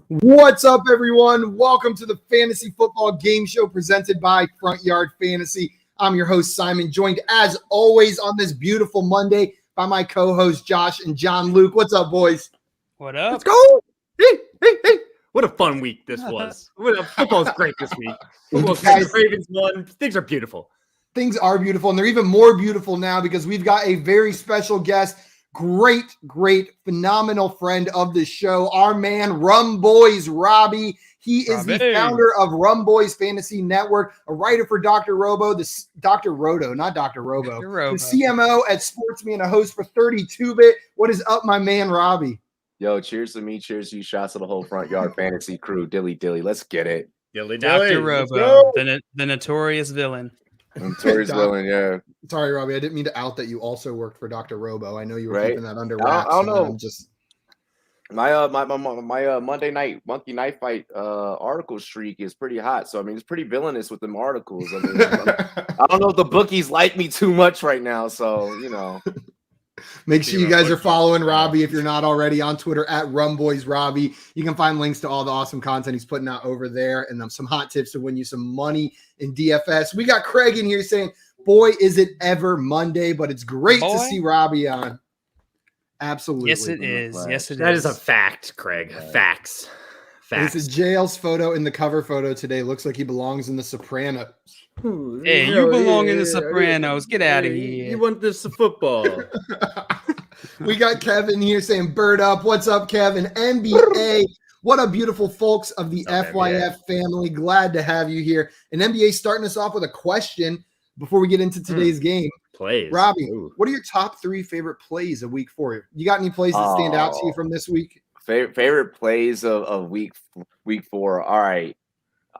What's up, everyone? Welcome to the Fantasy Football Game Show presented by Front Yard Fantasy. I'm your host, Simon, joined as always on this beautiful Monday by my co-hosts, Josh and John Luke. What's up, boys? What up? Let's go! Hey! What a fun week this was. Football's great this week. Football's great. Ravens won. Things are beautiful. Things are beautiful, and they're even more beautiful now because we've got a very special guest. Great, phenomenal friend of the show, our man, Rum Boys Robbie. He is the founder of Rum Boys Fantasy Network, a writer for Dr. Robo, the CMO at Sportsme, and a host for 32-Bit. What is up, my man, Robbie? Yo, cheers to me, cheers to you, shots to the whole Front Yard Fantasy crew. Dilly, let's get it. Dilly. Dr. Robo, the notorious villain. Notorious villain, yeah. Sorry, Robbie, I didn't mean to out that you also worked for Dr. Robo. I know you were keeping that under wraps. I don't know. My Monday night fight article streak is pretty hot. So I mean, it's pretty villainous with them articles. I mean, I don't know if the bookies like me too much right now. So you know. Make sure you guys are following Robbie if you're not already on Twitter at RumBoysRobbie. You can find links to all the awesome content he's putting out over there and some hot tips to win you some money in DFS. We got Craig in here saying, boy, is it ever Monday, but it's great to see Robbie on. Absolutely. Yes, it is. That is a fact, Craig. Facts. This is JL's photo in the cover photo today. Looks like he belongs in The Sopranos. Hey, you belong in The Sopranos. Get out of here. You want this football. We got Kevin here saying, bird up. What's up, Kevin? NBA. What a beautiful folks of the FYF family. Glad to have you here. And NBA starting us off with a question before we get into today's game. Plays. Robbie, what are your top 3 favorite plays of week 4? You got any plays that stand out to you from this week? Favorite plays of week 4. All right.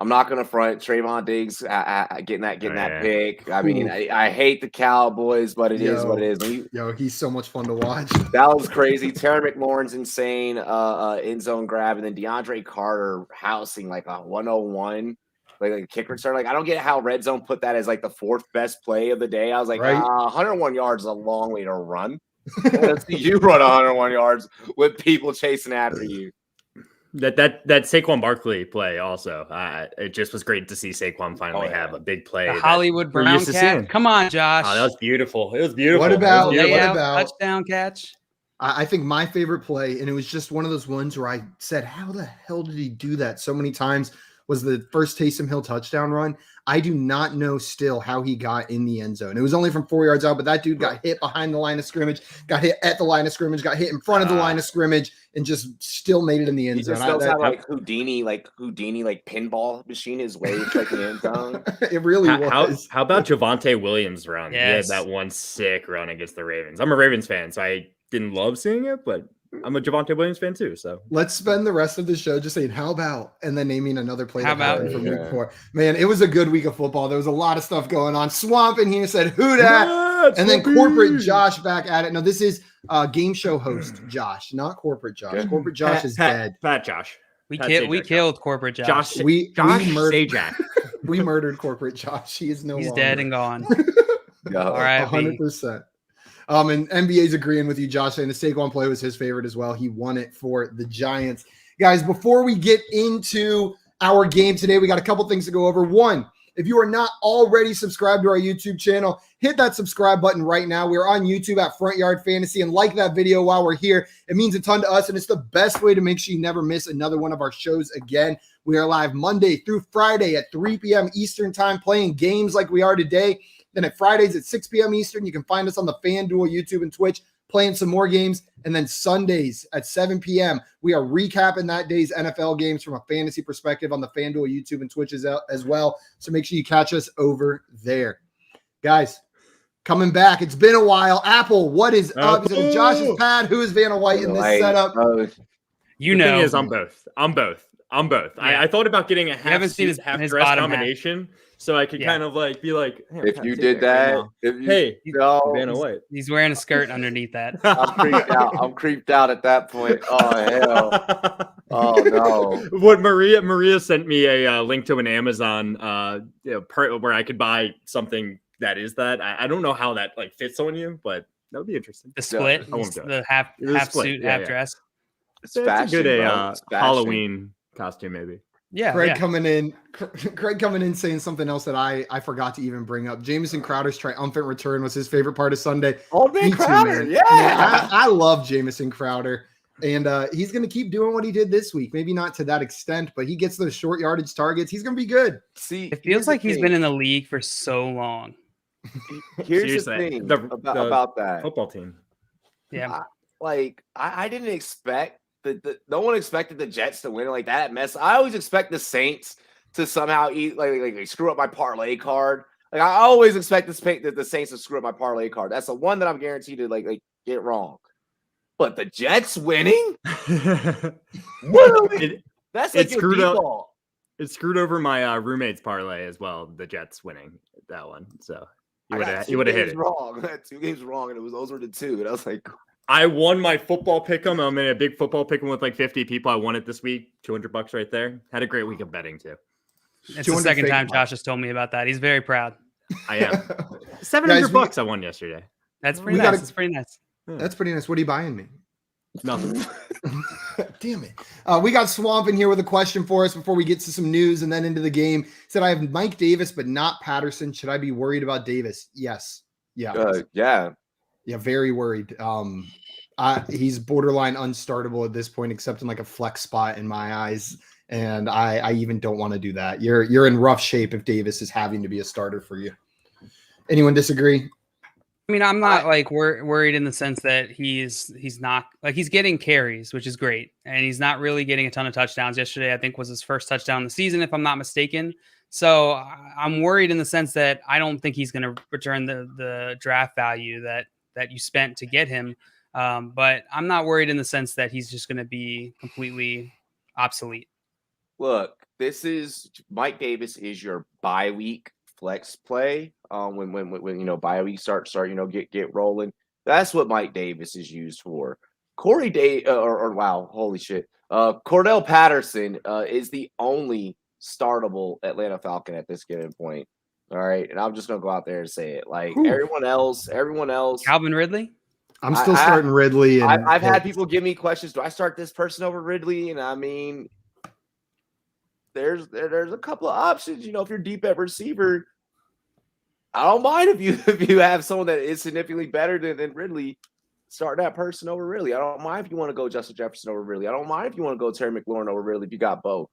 I'm not gonna front Trayvon Diggs getting that pick. I mean, I hate the Cowboys, but it is what it is. He's so much fun to watch. That was crazy. Terry McLaurin's insane end zone grab, and then DeAndre Carter housing like a 101, like a kick return. Like I don't get how Red Zone put that as like the 4th best play of the day. I was like, 101 yards is a long way to run. Let's see you run 101 yards with people chasing after you. That Saquon Barkley play also. It just was great to see Saquon finally have a big play. The Hollywood Brown cat. Come on, Josh. Oh, that was beautiful. It was beautiful. What about touchdown catch? I think my favorite play, and it was just one of those ones where I said, how the hell did he do that so many times, was the first Taysom Hill touchdown run. I do not know still how he got in the end zone. It was only from 4 yards out, but that dude got hit behind the line of scrimmage, got hit at the line of scrimmage, got hit in front of the line of scrimmage, and just still made it in the end zone. He just knows how Houdini pinball machine his way to like the end zone. It really was. How about Javonte Williams' run? Yes. He had that one sick run against the Ravens. I'm a Ravens fan, so I didn't love seeing it, but I'm a Javonte Williams fan too. So let's spend the rest of the show just saying how about, and then naming another play that happened from week 4. Man, it was a good week of football. There was a lot of stuff going on. Swamp in here said who dat, and then corporate Josh back at it. No, this is game show host Josh, not corporate Josh. Good. Corporate Josh is dead. Fat Josh. We killed corporate Josh. We murdered Sajak. We murdered corporate Josh. He is He's dead and gone. All right, 100%. And NBA's agreeing with you, Josh, saying the Saquon play was his favorite as well. He won it for the Giants. Guys, before we get into our game today, we got a couple things to go over. One, if you are not already subscribed to our YouTube channel, hit that subscribe button right now. We're on YouTube at Front Yard Fantasy, and like that video while we're here. It means a ton to us, and it's the best way to make sure you never miss another one of our shows again. We are live Monday through Friday at 3 p.m. Eastern time, playing games like we are today. Then at Fridays at 6 p.m. Eastern, you can find us on the FanDuel, YouTube, and Twitch playing some more games. And then Sundays at 7 p.m., we are recapping that day's NFL games from a fantasy perspective on the FanDuel, YouTube, and Twitch as well. So make sure you catch us over there. Guys, coming back. It's been a while. Apple, what is up? Is it Josh's pad? Who is Vanna White in this setup? The thing is, I'm both. Yeah. I thought about getting a half-dress combination. So I could kind of like be like, hey, if you did that, Vanna White. He's wearing a skirt underneath that. I'm creeped out at that point. Oh hell! Oh no! What Maria sent me a link to an Amazon, where I could buy something that is that. I don't know how that like fits on you, but that would be interesting. The split, the half suit, half dress. It's fashion, a good Halloween costume, maybe. Yeah. Craig coming in saying something else that I forgot to even bring up. Jameson Crowder's triumphant return was his favorite part of Sunday. Old man Crowder, man. yeah. Man, I love Jameson Crowder. And he's going to keep doing what he did this week. Maybe not to that extent, but he gets those short yardage targets. He's going to be good. See, it feels like he's been in the league for so long. Here's the thing about that football team. Yeah. I didn't expect no one expected the Jets to win like that mess. I always expect the Saints to somehow like screw up my parlay card. Like I always expect the Saints to screw up my parlay card. That's the one that I'm guaranteed to like get wrong. But the Jets winning? That's like your default. It screwed over my roommate's parlay as well. The Jets winning that one, so you would have hit it wrong. I had 2 games wrong, and those were the 2. And I was like, I won my football pick'em. I'm in a big football pick'em with like 50 people. I won it this week. $200 right there. Had a great week of betting too. It's the second time Josh has told me about that. He's very proud. I am. $700 I won yesterday. That's pretty nice. That's pretty nice. That's pretty nice. What are you buying me? Nothing. Damn it. We got Swamp in here with a question for us before we get to some news and then into the game. Said, I have Mike Davis, but not Patterson. Should I be worried about Davis? Yes. Yeah. Yeah, very worried. He's borderline unstartable at this point, except in like a flex spot in my eyes. And I even don't want to do that. You're in rough shape if Davis is having to be a starter for you. Anyone disagree? I mean, I'm not like worried in the sense that he's not like he's getting carries, which is great. And he's not really getting a ton of touchdowns. Yesterday, I think was his first touchdown of the season, if I'm not mistaken. So I'm worried in the sense that I don't think he's going to return the draft value that you spent to get him. But I'm not worried in the sense that he's just going to be completely obsolete. Look, this is Mike Davis is your bye week flex play. When bye week start get rolling. That's what Mike Davis is used for. Cordell Patterson is the only startable Atlanta Falcon at this given point. All right, and I'm just gonna go out there and say it. Like everyone else. Calvin Ridley. I'm still starting Ridley. And I've had people give me questions. Do I start this person over Ridley? And I mean, there's a couple of options. If you're deep at receiver, I don't mind if you have someone that is significantly better than Ridley. Start that person over Ridley. I don't mind if you want to go Justin Jefferson over Ridley. I don't mind if you want to go Terry McLaurin over Ridley if you got both.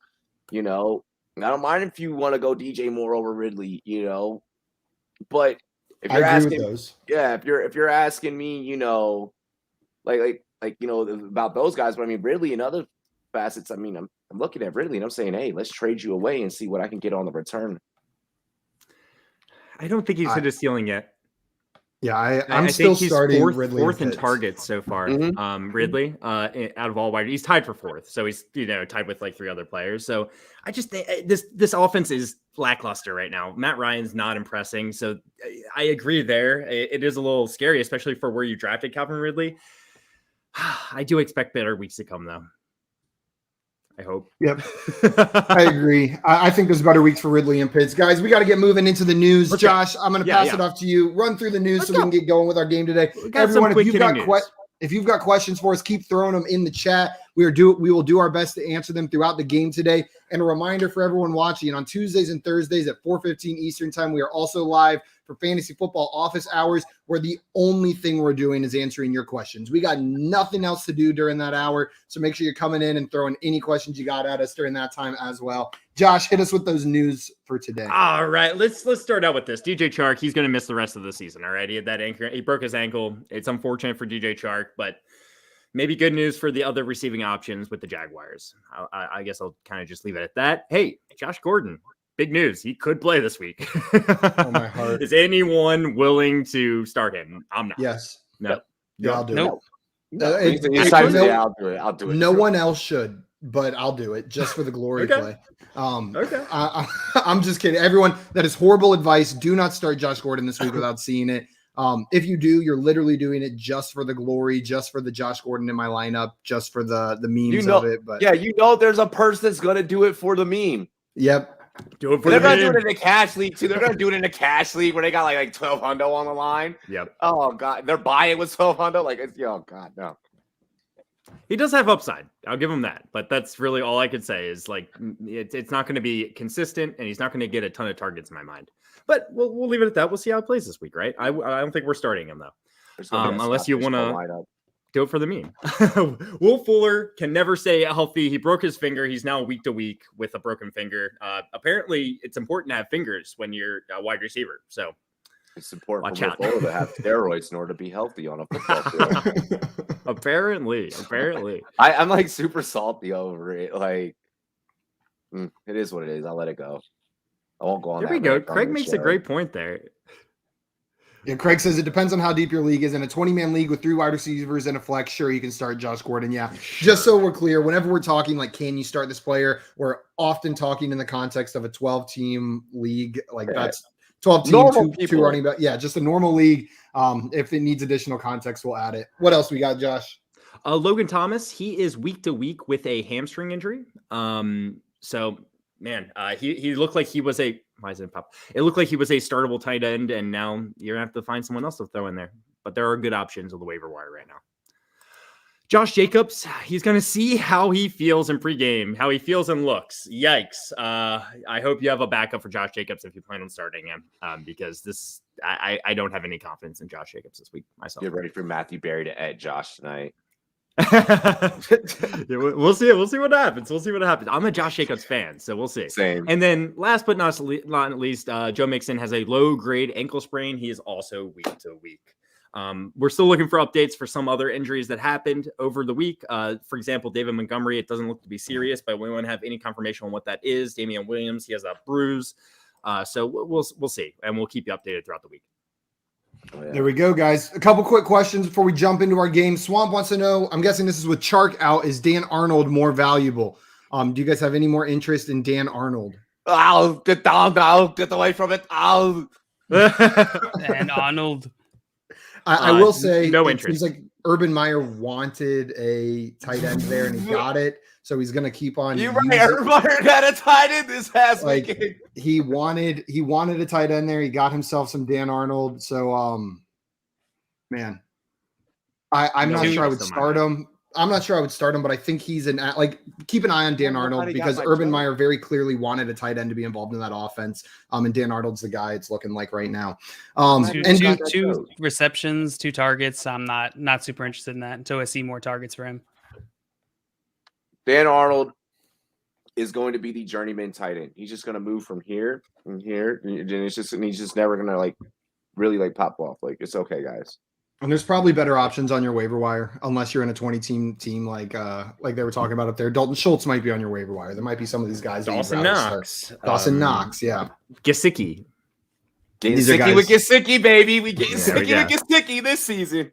I don't mind if you want to go DJ Moore over Ridley. But if you're asking, if you're asking me, about those guys, but I mean Ridley and other facets. I mean, I'm looking at Ridley and I'm saying, hey, let's trade you away and see what I can get on the return. I don't think he's hit his ceiling yet. Yeah, I'm still starting Ridley fourth in targets so far. Mm-hmm. Ridley, out of all wide, he's tied for fourth, so he's tied with like 3 other players. So I just think this offense is lackluster right now. Matt Ryan's not impressing, so I agree there. It is a little scary, especially for where you drafted Calvin Ridley. I do expect better weeks to come, though. I hope. Yep. I agree. I think there's better weeks for Ridley and Pitts. Guys, we got to get moving into the news. Josh, I'm going to pass it off to you. Run through the news we can get going with our game today. Everyone, if you've got questions for us, keep throwing them in the chat. We will do our best to answer them throughout the game today. And a reminder for everyone watching, on Tuesdays and Thursdays at 4:15 Eastern time, we are also live for Fantasy Football Office Hours, where the only thing we're doing is answering your questions. We got nothing else to do during that hour, so make sure you're coming in and throwing any questions you got at us during that time as well. Josh, hit us with those news for today. All right, let's start out with this. DJ Chark, he's going to miss the rest of the season. All right, he had that anchor. He broke his ankle. It's unfortunate for DJ Chark, but maybe good news for the other receiving options with the Jaguars. I guess I'll kind of just leave it at that. Hey, Josh Gordon, big news. He could play this week. Oh, my heart. Is anyone willing to start him? I'm not. Yes. No. Yeah, I'll do it. I'll do it. No one else should, but I'll do it just for the glory play. Okay. I'm just kidding. Everyone, that is horrible advice. Do not start Josh Gordon this week without seeing it. If you do, you're literally doing it just for the glory, just for the Josh Gordon in my lineup, just for the memes of it. But there's a person that's going to do it for the meme. Yep. Do it for They're going to do it in the cash league too. They're going to do it in the cash league where they got like 12 hundo on the line. Yep. Oh God, they're buying with 12 hundo. Like, oh God, no. He does have upside. I'll give him that. But that's really all I could say is like it's not going to be consistent, and he's not going to get a ton of targets in my mind. But we'll leave it at that. We'll see how it plays this week, right? I don't think we're starting him though, unless you want to do it for the meme. Will Fuller can never stay healthy. He broke his finger. He's now week to week with a broken finger. Apparently, it's important to have fingers when you're a wide receiver. So it's important for Fuller to have steroids in order to be healthy on a football field. Apparently. I'm like super salty over it. Like, it is what it is. I'll let it go. I won't go on. There we go. Craig makes a great point there. Yeah, Craig says it depends on how deep your league is. In a 20-man league with 3 wide receivers and a flex, sure, you can start Josh Gordon. Yeah, sure. Just so we're clear, whenever we're talking like, can you start this player, we're often talking in the context of a 12-team league. Like that's 12 team, two running back. Yeah, just a normal league. If it needs additional context, we'll add it. What else we got, Josh? Logan Thomas, he is week to week with a hamstring injury. So man, he looked like he was a why is it pop? It looked like he was a startable tight end, and now you're gonna have to find someone else to throw in there. But there are good options on the waiver wire right now. Josh Jacobs, he's going to see how he feels in pregame, how he feels and looks. Yikes. I hope you have a backup for Josh Jacobs if you plan on starting him, because I don't have any confidence in Josh Jacobs this week myself. Get ready for Matthew Berry to add Josh tonight. We'll see. We'll see what happens. I'm a Josh Jacobs fan, so we'll see. Same. And then last but not least, Joe Mixon has a low-grade ankle sprain. He is also week to week. We're still looking for updates for some other injuries that happened over the week. For example, David Montgomery, it doesn't look to be serious, but we won't have any confirmation on what that is. Damian Williams, he has a bruise. So we'll see, and we'll keep you updated throughout the week. Oh, yeah. There we go, guys. A couple quick questions before we jump into our game. Swamp wants to know, I'm guessing this is with Chark out, is Dan Arnold more valuable? Do you guys have any more interest in Dan Arnold? Oh, get down now. Get away from it. Oh. And Arnold. I will say, no interest. Seems like Urban Meyer wanted a tight end there, and he got it. So he's going to keep on. You're right. Urban Meyer got a tight end this past weekend. He wanted a tight end there. He got himself some Dan Arnold. So, man, I'm not sure I would start him. I'm not sure I would start him, but I think he's keep an eye on Dan Arnold because Urban Meyer very clearly wanted a tight end to be involved in that offense. And Dan Arnold's the guy it's looking like right now. Two receptions, 2 targets. I'm not super interested in that until I see more targets for him. Dan Arnold is going to be the journeyman tight end. He's just going to move from here and here, and he's just never going to really pop off. Like, it's okay, guys. And there's probably better options on your waiver wire, unless you're in a 20-team like they were talking about up there. Dalton Schultz might be on your waiver wire. There might be some of these guys. Dawson Knox, yeah. Gesicki. Getting sicky with Gesicki, baby. We getting sicky with Gesicki this season.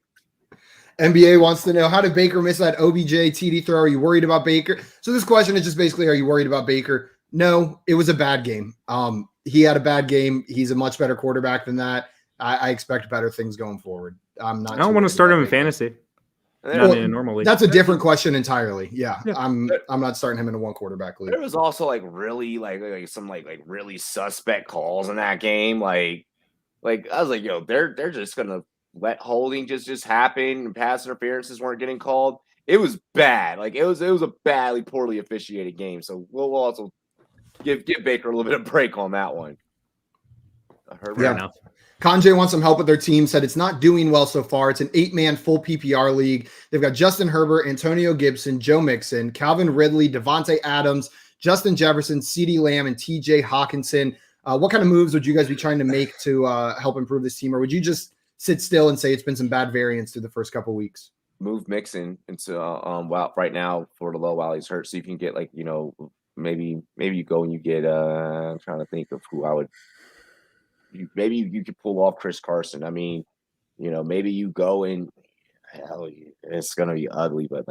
NBA wants to know, how did Baker miss that OBJ TD throw? Are you worried about Baker? So this question is just basically, are you worried about Baker? No, it was a bad game. He had a bad game. He's a much better quarterback than that. I expect better things going forward. I don't want to start him in fantasy. Not in a normal league. That's a different question entirely. Yeah. I'm not starting him in a 1 quarterback league. There was also really some really suspect calls in that game. Like I was like, yo, they're just gonna let holding just happen and pass interferences weren't getting called. It was bad. It was a poorly officiated game. So we'll also give Baker a little bit of break on that one. I heard right now. Kanjay wants some help with their team, said it's not doing well so far. It's an 8-man full PPR league. They've got Justin Herbert, Antonio Gibson, Joe Mixon, Calvin Ridley, Devontae Adams, Justin Jefferson, CeeDee Lamb, and TJ Hawkinson. What kind of moves would you guys be trying to make to help improve this team? Or would you just sit still and say it's been some bad variance through the first couple weeks? Move Mixon into right now for the low while he's hurt. So you can get maybe you go and you get I'm trying to think of who I would – maybe you could pull off Chris Carson. I mean, maybe you go and hell, it's gonna be ugly, but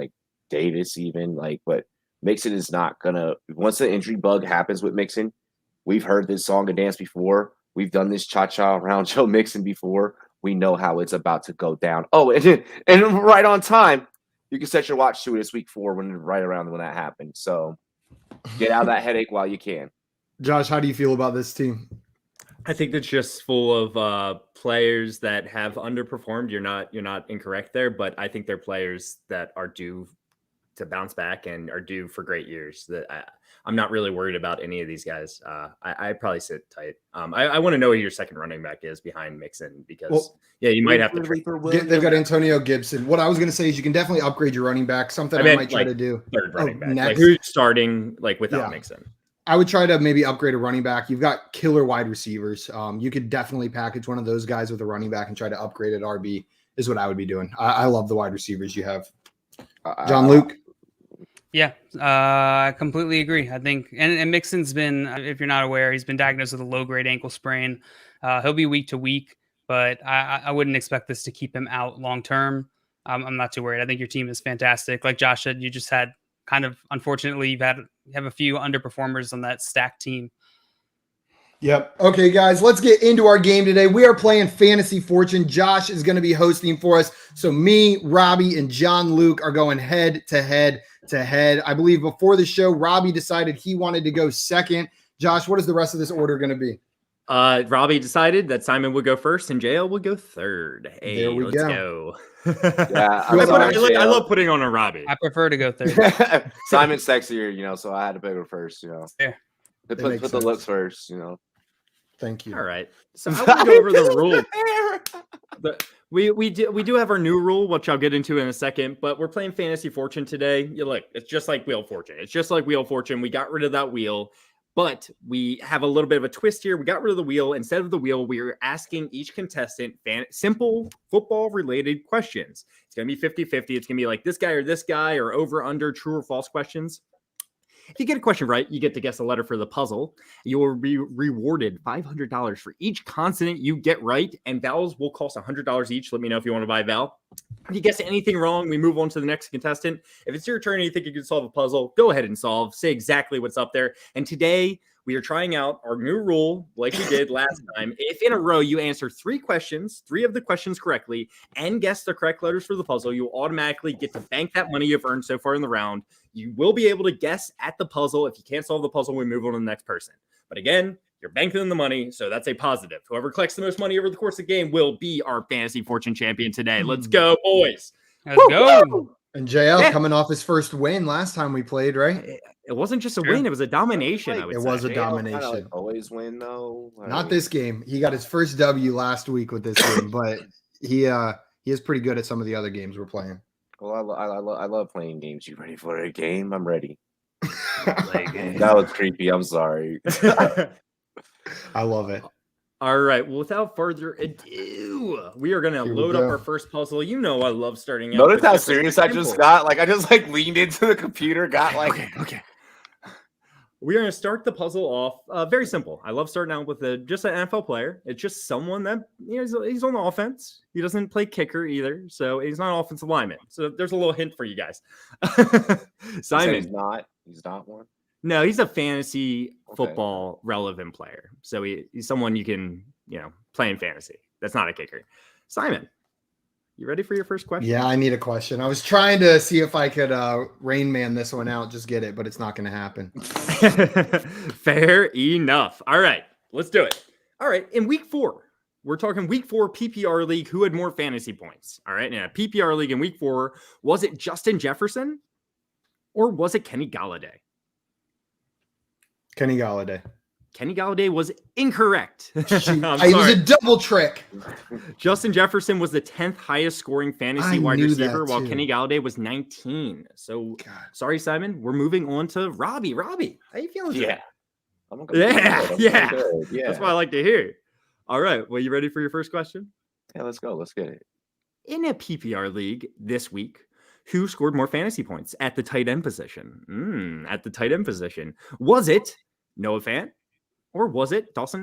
Davis even but Mixon is not gonna. Once the injury bug happens with Mixon, we've heard this song and dance before. We've done this cha-cha around Joe Mixon before. We know how it's about to go down. Oh, and right on time, you can set your watch to it. It's week 4 right around when that happens. So get out of that headache while you can. Josh, how do you feel about this team? I think it's just full of players that have underperformed. You're not incorrect there, but I think they're players that are due to bounce back and are due for great years. That I'm not really worried about any of these guys. I probably sit tight. I want to know who your second running back is behind Mixon because you might have to. They've got Antonio Gibson. What I was going to say is you can definitely upgrade your running back. Something I might try to do. Third running back. Next. Like who's starting without Mixon? I would try to maybe upgrade a running back. You've got killer wide receivers. You could definitely package one of those guys with a running back and try to upgrade at RB is what I would be doing. I love the wide receivers you have. John Luke? Yeah, I completely agree. I think, and Mixon's been, if you're not aware, he's been diagnosed with a low-grade ankle sprain. He'll be week to week, but I wouldn't expect this to keep him out long-term. I'm not too worried. I think your team is fantastic. Like Josh said, you just had kind of, unfortunately, you have a few underperformers on that stacked team. Yep. Okay, guys, let's get into our game today. We are playing Fantasy Fortune. Josh is going to be hosting for us. So me, Robbie, and John Luke are going head to head to head. I believe before the show, Robbie decided he wanted to go second. Josh, what is the rest of this order going to be? Robbie decided that Simon would go first and JL would go third. Hey, there we go. Yeah, I love putting on a Robbie. I prefer to go third. Simon's sexier, so I had to pick her first, Yeah. Put the looks first, Thank you. All right. So I want to go over the rule. We do have our new rule, which I'll get into in a second, but we're playing Fantasy Fortune today. Look, it's just like Wheel of Fortune. It's just like Wheel of Fortune. We got rid of that wheel, but we have a little bit of a twist here. We got rid of the wheel. Instead of the wheel, we are asking each contestant simple football-related questions. It's going to be 50-50. It's going to be like this guy or over, under, true or false questions. If you get a question right, you get to guess a letter for the puzzle. You will be rewarded $500 for each consonant you get right, and vowels will cost $100 each. Let me know if you want to buy a vowel. If you guess anything wrong, we move on to the next contestant. If it's your turn and you think you can solve a puzzle, go ahead and solve. Say exactly what's up there. And today, we are trying out our new rule like we did last time. If in a row you answer three of the questions correctly, and guess the correct letters for the puzzle, you'll automatically get to bank that money you've earned so far in the round. You will be able to guess at the puzzle. If you can't solve the puzzle, we move on to the next person. But again, you're banking the money, so that's a positive. Whoever collects the most money over the course of the game will be our Fantasy Fortune champion today. Let's go, boys. Let's go. And JL coming off his first win last time we played, right? It wasn't just a win; it was a domination. I would say. It was a domination. Always win though. Not this game. He got his first W last week with this game, but he is pretty good at some of the other games we're playing. Well, I love playing games. You ready for a game? I'm ready. That was creepy. I'm sorry. I love it. All right. Well, without further ado, we are going to load up our first puzzle. I love starting out. Notice how serious I just got? I just leaned into the computer, Okay. We are going to start the puzzle off very simple. I love starting out with just an NFL player. It's just someone that he's on the offense. He doesn't play kicker either, so he's not an offensive lineman. So there's a little hint for you guys. Simon, he's not one. No, he's a fantasy football relevant player. So he's someone you can, play in fantasy. That's not a kicker. Simon, you ready for your first question? Yeah, I need a question. I was trying to see if I could Rain Man this one out, just get it, but it's not going to happen. Fair enough. All right, let's do it. All right, in week 4, we're talking week 4 PPR league. Who had more fantasy points? All right, now PPR league in week 4, was it Justin Jefferson or was it Kenny Galladay? Kenny Galladay. Kenny Galladay was incorrect. It was a double trick. Justin Jefferson was the 10th highest scoring fantasy wide receiver, while Kenny Galladay was 19. So, sorry, Simon. We're moving on to Robbie. Robbie, how you feeling today? Yeah. That's what I like to hear. All right. Well, you ready for your first question? Yeah, let's go. Let's get it. In a PPR league this week, who scored more fantasy points at the tight end position? At the tight end position. Was it Noah Fant or was it Dawson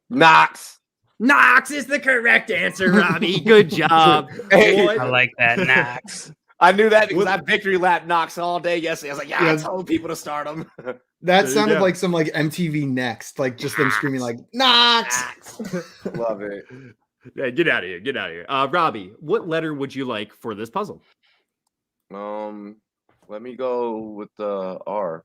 Knox? Knox is the correct answer, Robbie. Good job. I like that, Knox. I knew that because I victory lapped Knox all day yesterday. I was like, I told people to start him. That sounded like some MTV Next, just them screaming Knox. Love it. Yeah, get out of here. Robbie, what letter would you like for this puzzle? Let me go with the R.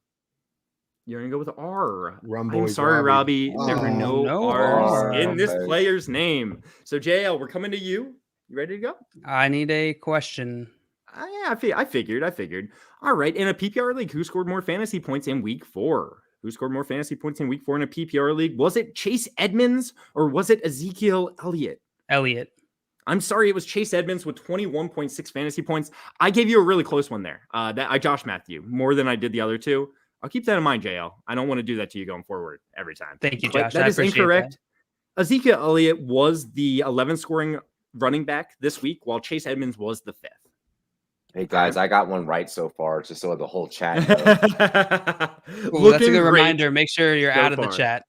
You're going to go with R. I'm sorry, Robbie. There were no R's in this player's name. So, JL, we're coming to you. You ready to go? I need a question. I figured. All right. In a PPR league, who scored more fantasy points in week 4? Who scored more fantasy points in week 4 in a PPR league? Was it Chase Edmonds or was it Ezekiel Elliott? I'm sorry, it was Chase Edmonds with 21.6 fantasy points. I gave you a really close one there. I Josh Matthew more than I did the other two. I'll keep that in mind, JL. I don't want to do that to you going forward every time. Thank you, Josh. That is incorrect. That. Ezekiel Elliott was the 11th scoring running back this week, while Chase Edmonds was the 5th. Hey guys, I got one right so far, just so the whole chat knows. That's a good reminder. Make sure you're out of the chat.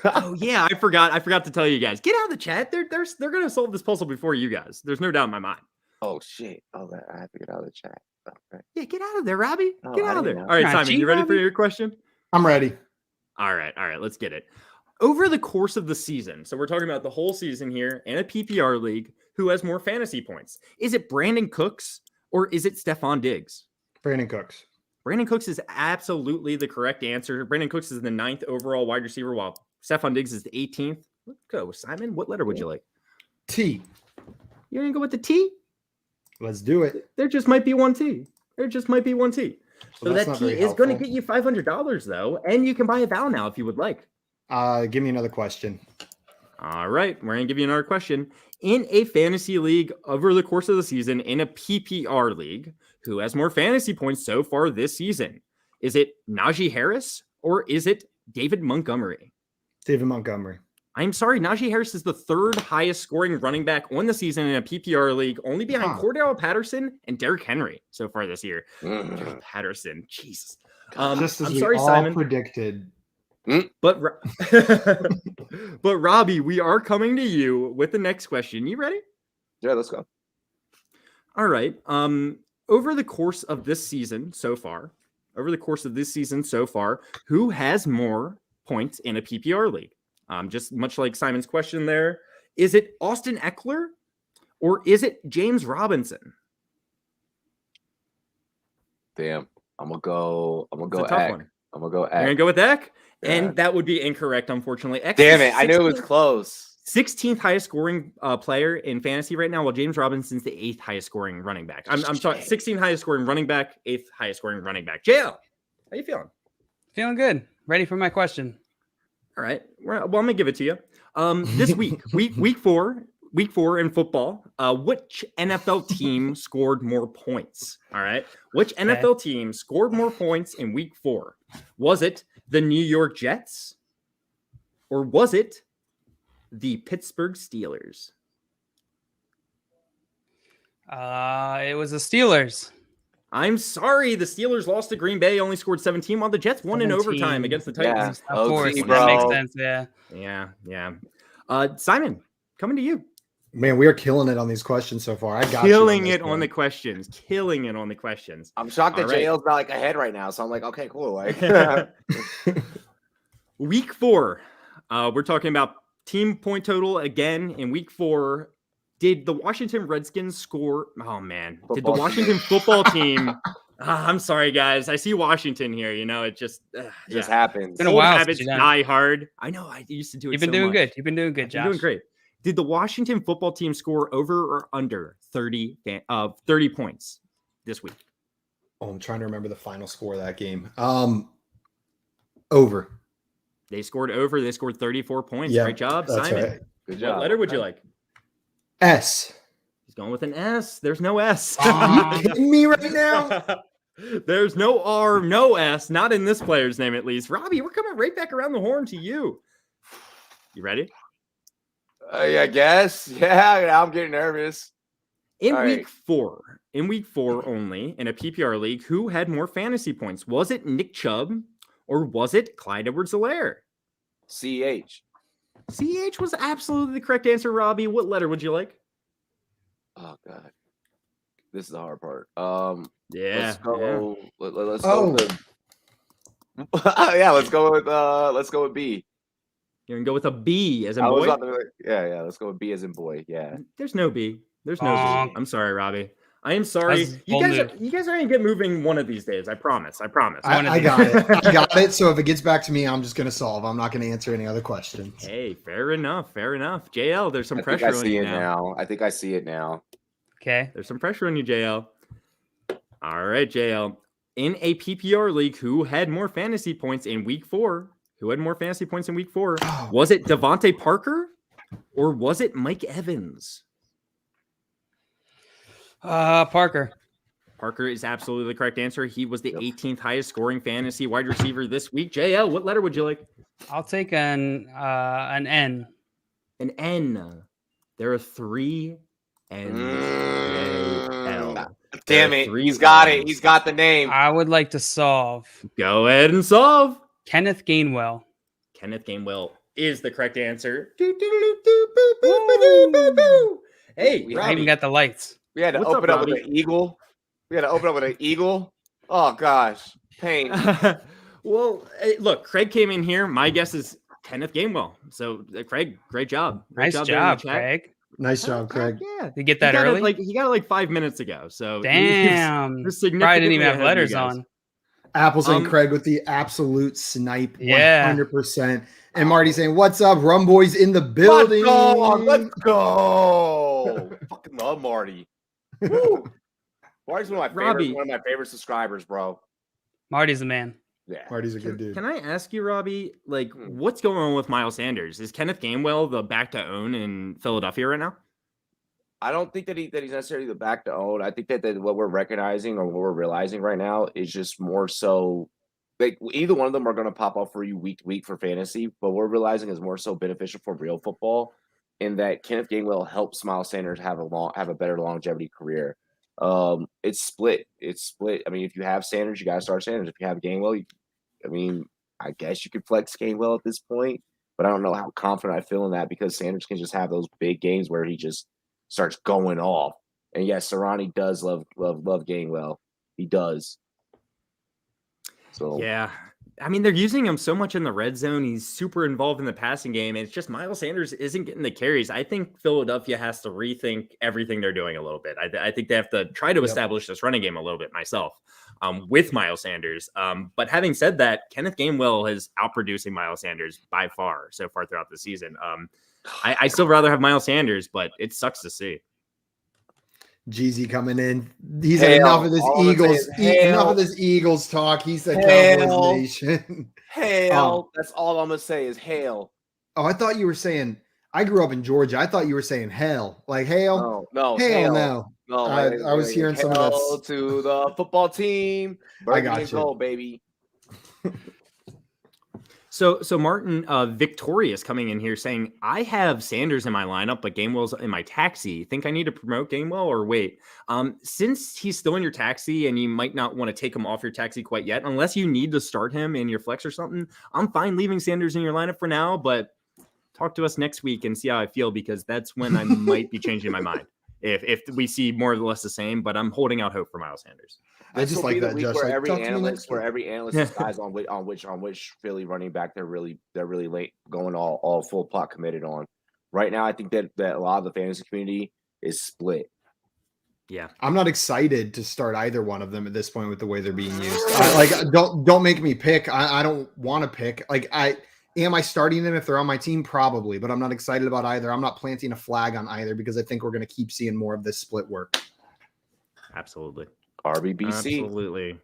Oh yeah, I forgot to tell you guys. Get out of the chat. They're gonna solve this puzzle before you guys. There's no doubt in my mind. Oh shit. Oh, I have to get out of the chat. Okay. Yeah, get out of there, Robbie. Get out of there. All right, Simon, you ready for your question? I'm ready. All right, let's get it. Over the course of the season, so we're talking about the whole season here in a PPR league, who has more fantasy points? Is it Brandon Cooks or is it Stephon Diggs? Brandon Cooks. Brandon Cooks is absolutely the correct answer. Brandon Cooks is the 9th overall wide receiver, while Stephon Diggs is the 18th. Let's go, Simon. What letter would you like? T. You're going to go with the T? Let's do it. There just might be one T. So that T is going to get you $500, though, and you can buy a vowel now if you would like. Give me another question. All right. We're going to give you another question. In a fantasy league over the course of the season, in a PPR league, who has more fantasy points so far this season? Is it Najee Harris or is it David Montgomery? David Montgomery. I'm sorry. Najee Harris is the 3rd highest scoring running back on the season in a PPR league, only behind Cordell Patterson and Derrick Henry so far this year. Patterson. Jesus. Just as I'm we sorry, all Simon. predicted. But Robbie, we are coming to you with the next question. You ready? Yeah, let's go. All right. Over the course of this season so far, who has more points in a PPR league? Just much like Simon's question there, is it Austin Eckler or is it James Robinson? Damn, I'm gonna go Eck. I'm gonna go Eck. You're gonna go with Eck, and that would be incorrect, unfortunately. Eck Damn it, I knew it was close. 16th highest scoring player in fantasy right now, while James Robinson's the 8th highest scoring running back. I'm sorry, 16th highest scoring running back, 8th highest scoring running back. JL, how you feeling? Feeling good. Ready for my question. All right. Well, I'm gonna give it to you. This week, week four in football. Which NFL team scored more points? All right. Which NFL team scored more points in week 4? Was it the New York Jets, or was it the Pittsburgh Steelers? It was the Steelers. I'm sorry, the Steelers lost to Green Bay, only scored 17, while the Jets won in overtime against the Titans. Yeah, of course, that makes sense. Yeah. Simon, coming to you. Man, we are killing it on these questions so far. Killing it on the questions. I'm shocked that JL's not like ahead right now, so I'm like, okay, cool. Like week 4, we're talking about team point total again in week 4. Did the Washington Redskins score? Oh, man. Did the Washington football team? I'm sorry, guys. I see Washington here. You know, it just happens. It's been a while. Habits die hard. I know. I used to do it. You've been doing good. You've been doing good, Josh. You're doing great. Did the Washington football team score over or under 30 points this week? Oh, I'm trying to remember the final score of that game. Over. They scored over. They scored 34 points. Yeah, great job, Simon. Right. Good job. What letter would you like? S. He's going with an S. There's no S. Are you kidding me right now? There's no R, no S. Not in this player's name, at least. Robbie, we're coming right back around the horn to you. You ready? Yeah, I guess. Yeah, I'm getting nervous. In week 4 only, in a PPR league, who had more fantasy points? Was it Nick Chubb or was it Clyde Edwards-Helaire? CH. CH was absolutely the correct answer, Robbie. What letter would you like? Oh, God. This is the hard part. Let's go. Yeah. Let's go with let's go with B. You're gonna go with a B as in boy? Let's go with B as in boy. Yeah. There's no B. B. I'm sorry, Robbie. I am sorry. You guys are gonna get moving one of these days. I promise. I got it. I got it. So if it gets back to me, I'm just gonna solve. I'm not gonna answer any other questions. Hey, fair enough. JL, there's some pressure on you now. I think I see it now. Okay. There's some pressure on you, JL. All right, JL. In a PPR league, who had more fantasy points in week 4? Who had more fantasy points in week 4? Was it Devontae Parker or was it Mike Evans? Parker. Parker is absolutely the correct answer. He was the 18th highest scoring fantasy wide receiver this week. JL, what letter would you like? I'll take an N. An N. There are 3 N's. JL. Damn it. He's got it. He's got the name. I would like to solve. Go ahead and solve. Kenneth Gainwell. Kenneth Gainwell is the correct answer. Hey, I even got the lights. We had to open up with an eagle. Oh, gosh. Pain. Well, look, Craig came in here. My guess is Kenneth Gainwell. So, Craig, great job. Nice job, Craig. Nice job, Craig. Yeah. You get that early? He got it like 5 minutes ago. So damn. Probably didn't even have letters on. Apples and Craig with the absolute snipe. Yeah. 100%. And Marty saying, "What's up, Rum Boys in the building?" Let's go. Fucking love Marty. Woo. Marty's one of my favorite subscribers, bro. Marty's the man. Yeah, Marty's a good dude. Can I ask you, Robbie, like, what's going on with Miles Sanders? Is Kenneth Gainwell the back to own in Philadelphia right now? I don't think that he's necessarily the back to own. I think that what we're recognizing or what we're realizing right now is just more so like either one of them are going to pop up for you week to week for fantasy, but we're realizing is more so beneficial for real football in that Kenneth Gainwell helps Miles Sanders have a better longevity career. It's split. I mean, if you have Sanders, you got to start Sanders. If you have Gainwell, I guess you could flex Gainwell at this point, but I don't know how confident I feel in that because Sanders can just have those big games where he just starts going off. And yes, Sirianni does love Gainwell. He does. So yeah. I mean, they're using him so much in the red zone. He's super involved in the passing game. And it's just Miles Sanders isn't getting the carries. I think Philadelphia has to rethink everything they're doing a little bit. I think they have to try to establish this running game a little bit myself with Miles Sanders. But having said that, Kenneth Gainwell is outproducing Miles Sanders by far so far throughout the season. I still rather have Miles Sanders, but it sucks to see. Jeezy coming in. He's had enough of this Eagles. Enough of this Eagles talk. He said Cowboys Nation. Hail. That's all I'm gonna say is hail. Oh, I thought you were saying. I grew up in Georgia. I thought you were saying hail, like hail. No, hail. No, I was hearing some of that. To the football team. I got you, goal, baby. So Martin Victorious coming in here saying, I have Sanders in my lineup, but Gainwell's in my taxi. Think I need to promote Gainwell or wait? Since he's still in your taxi and you might not want to take him off your taxi quite yet, unless you need to start him in your flex or something, I'm fine leaving Sanders in your lineup for now, but talk to us next week and see how I feel because that's when I might be changing my mind. If we see more or less the same, but I'm holding out hope for Miles Sanders. I just like that, Josh. Where every analyst decides on which Philly running back they're really late going all full plot committed on. Right now, I think that a lot of the fantasy community is split. Yeah, I'm not excited to start either one of them at this point with the way they're being used. Don't make me pick. I don't want to pick. Am I starting them if they're on my team? Probably, but I'm not excited about either. I'm not planting a flag on either because I think we're going to keep seeing more of this split work. Absolutely. RBBC. Absolutely.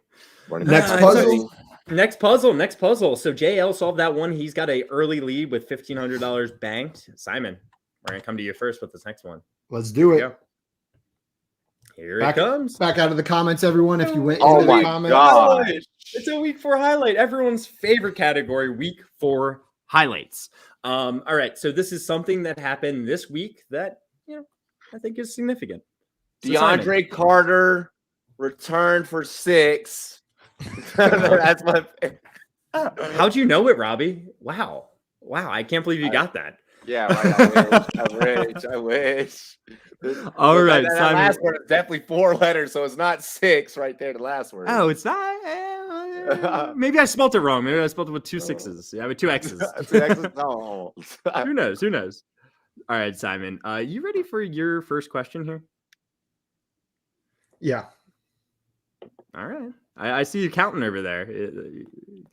Next puzzle. Next puzzle. So JL solved that one. He's got an early lead with $1,500 banked. Simon, we're going to come to you first with this next one. Let's do it. Here it comes. Back out of the comments, everyone. If you went into the comments. God. It's a week 4 highlight. Everyone's favorite category, week 4 highlights. All right. So this is something that happened this week that, I think is significant. DeAndre Carter returned for 6. That's my favorite. How'd you know it, Robbie? Wow. I can't believe you got that. Yeah, right. I wish. All right, that Simon. last word is definitely 4 letters, so it's not 6 right there. The last word. Oh, it's not. Maybe I spelled it wrong. Maybe I spelled it with 2 6s. Yeah, with 2 X's. 2 X's. No. Who knows? All right, Simon. You ready for your first question here? Yeah. All right. I see you counting over there.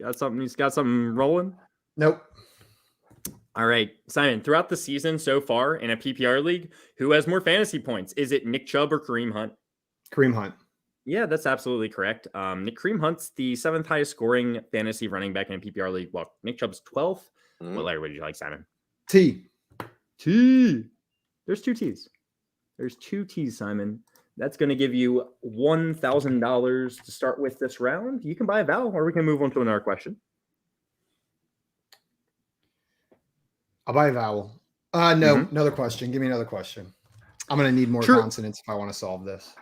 Got something rolling? Nope. All right, Simon, throughout the season so far in a PPR league, who has more fantasy points? Is it Nick Chubb or Kareem Hunt? Kareem Hunt. Yeah, that's absolutely correct. Nick Kareem Hunt's the 7th highest scoring fantasy running back in a PPR league. Well, Nick Chubb's 12th. What letter would you like, Simon? T. There's 2 T's. There's 2 T's, Simon. That's going to give you $1,000 to start with this round. You can buy a vowel, or we can move on to another question. I'll buy a vowel. No, another question. Give me another question. I'm going to need more consonants if I want to solve this.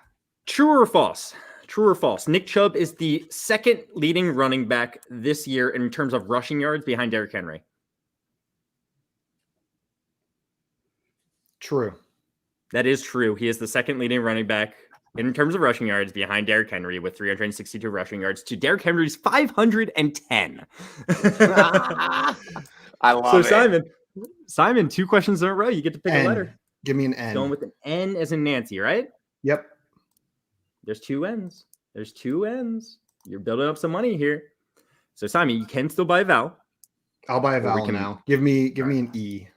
True or false? True or false? Nick Chubb is the 2nd leading running back this year in terms of rushing yards behind Derrick Henry. True. That is true. He is the 2nd leading running back in terms of rushing yards behind Derrick Henry with 362 rushing yards to Derrick Henry's 510. I love it. Simon, 2 questions in a row. You get to pick a letter. Give me an N. Going with an N as in Nancy, right? Yep. There's 2 N's. There's 2 N's. You're building up some money here. So Simon, you can still buy a vowel. I'll buy a vowel now. Give me an E.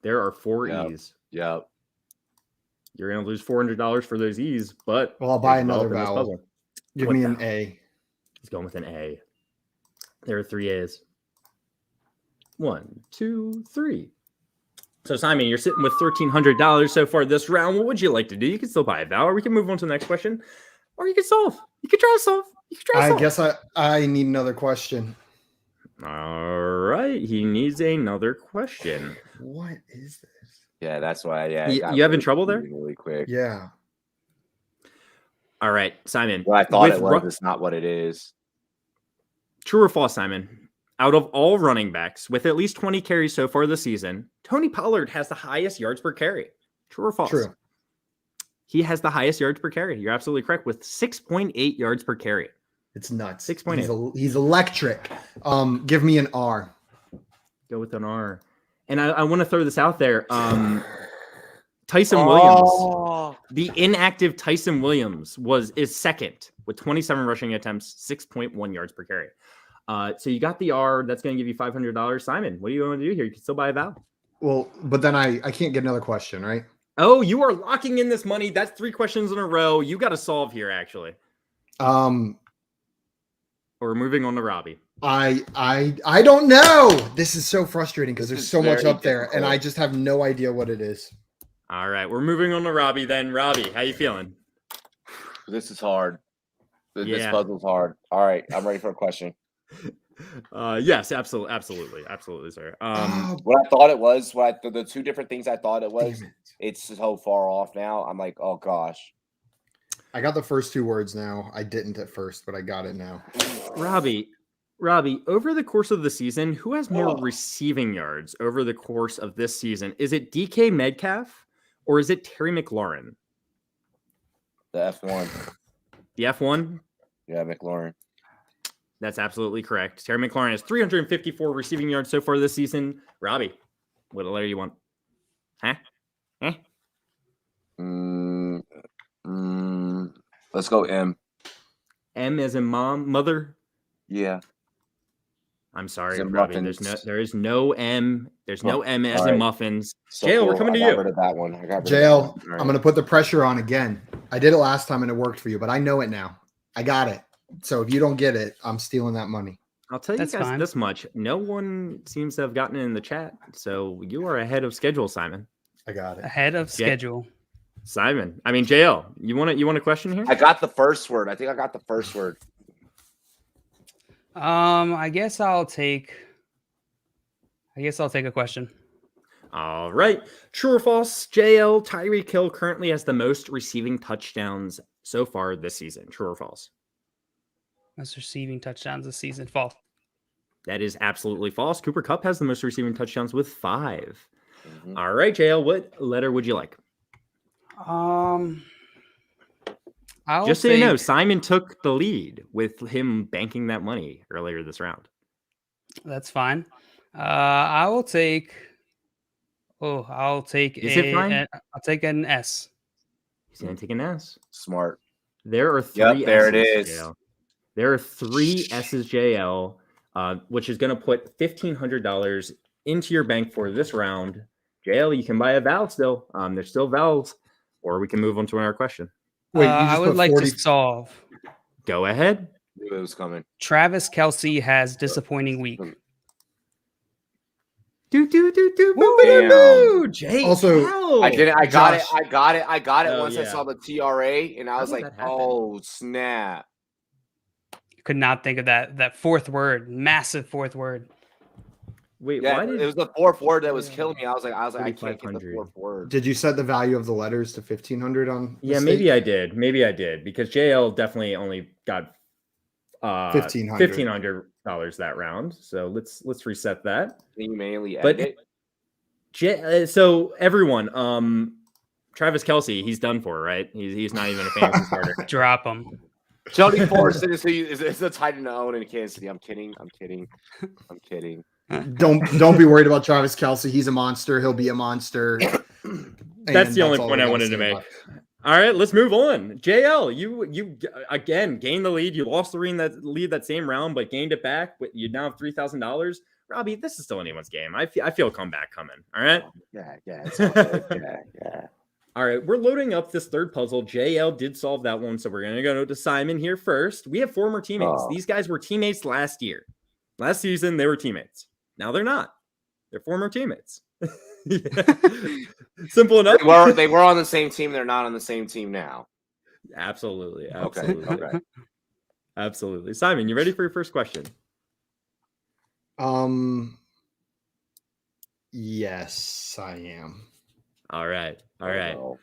There are 4 E's. Yep. You're going to lose $400 for those E's, but I'll buy another vowel. Give me an A. He's going with an A. There are 3 A's. 1, 2, 3. So Simon, you're sitting with $1,300 so far this round. What would you like to do? You can still buy a vowel, or we can move on to the next question, or you can solve. You can try to solve. I guess I need another question. All right. He needs another question. What is this? Yeah, that's why. Yeah, you having trouble there? Really quick. Yeah. All right, Simon. What I thought it was is not what it is. True or false, Simon? Out of all running backs with at least 20 carries so far this season, Tony Pollard has the highest yards per carry. True or false? True. He has the highest yards per carry. You're absolutely correct with 6.8 yards per carry. It's nuts. 6.8. He's electric. Give me an R. Go with an R. And I want to throw this out there. Tyson Williams, the inactive Tyson Williams is 2nd with 27 rushing attempts, 6.1 yards per carry. So you got the R. That's going to give you $500. Simon, what do you want to do here? You can still buy a vowel. Well, but then I can't get another question, right? Oh, you are locking in this money. That's 3 questions in a row. You got to solve here, actually. Or moving on to Robbie. I don't know. This is so frustrating because there's so much up there, and I just have no idea what it is. All right, we're moving on to Robbie then. Robbie, how you feeling? This is hard. This puzzle's hard. All right, I'm ready for a question. Yes, absolutely, sir. What I thought it was, the 2 different things I thought it was, it's so far off now. I'm like, oh gosh. I got the first 2 words now. I didn't at first, but I got it now. Robbie, over the course of the season, who has more receiving yards over the course of this season? Is it DK Metcalf or is it Terry McLaurin? The F1. The F1? Yeah, McLaurin. That's absolutely correct. Terry McLaurin has 354 receiving yards so far this season. Robbie, what letter you want? Huh? Let's go M. M as in mother? Yeah. I'm sorry, Robbie. There is no M. There's no M as in muffins. So Jail, we're coming to you. I got rid of that one. Jail, I'm going to put the pressure on again. I did it last time and it worked for you, but I know it now. I got it. So if you don't get it, I'm stealing that money. I'll tell you guys this much. No one seems to have gotten it in the chat. So you are ahead of schedule, Simon. I got it. Ahead of schedule. Simon. I mean, JL, you want a question here? I got the first word. I think I got the first word. I guess I'll take a question. All right. True or false? JL, Tyreek Hill currently has the most receiving touchdowns so far this season. True or false? Most receiving touchdowns this season. False. That is absolutely false. Cooper Kupp has the most receiving touchdowns with 5. Mm-hmm. All right, JL, what letter would you like? Just so you know, Simon took the lead with him banking that money earlier this round. That's fine. I'll take I'll take an S. He's going to take an S. Smart. There are 3 Yep, there S's, it is. JL. There are 3 S's, JL, which is going to put $1,500 into your bank for this round. JL, you can buy a vowel still. There's still vowels, or we can move on to another question. Wait, you just I would put like 40... to solve. Go ahead. Knew it was coming. Travis Kelce has disappointing week. Do. Damn. Jay. Also, I did it. I got Josh. it. I got it Oh, once I yeah. saw the TRA, and I was did like, that happen? "Oh snap!" Could not think of that fourth word. Massive fourth word. Wait, Yeah, why did it was the fourth word that was killing me. I was like, I can't get the 4,500. fourth word. Did you set the value of the letters to 1,500 on? Yeah, maybe I did. Because JL definitely only got $1,500 that round. So let's reset that. Can you manually edit it? So everyone, Travis Kelce, he's done for, right? He's not even a fantasy starter. Drop him. Jody Forrest is a tight end to own in Kansas City. I'm kidding. Don't be worried about Travis Kelce. He's a monster. He'll be a monster. That's the only point I wanted to make. All right, let's move on. JL, you again gained the lead. You lost the lead that same round, but gained it back. You now have $3,000. Robbie, this is still anyone's game. I feel a comeback coming. All right. Yeah. It's all good. Yeah. All right, we're loading up this third puzzle. JL did solve that one, so we're going to go to Simon here first. We have former teammates. Oh. These guys were teammates last year. Last season, they were teammates. Now they're not. They're former teammates. Simple enough. They were on the same team. They're not on the same team now. Absolutely. Okay. Absolutely. Simon, you ready for your first question? Yes, I am. All right. Oh.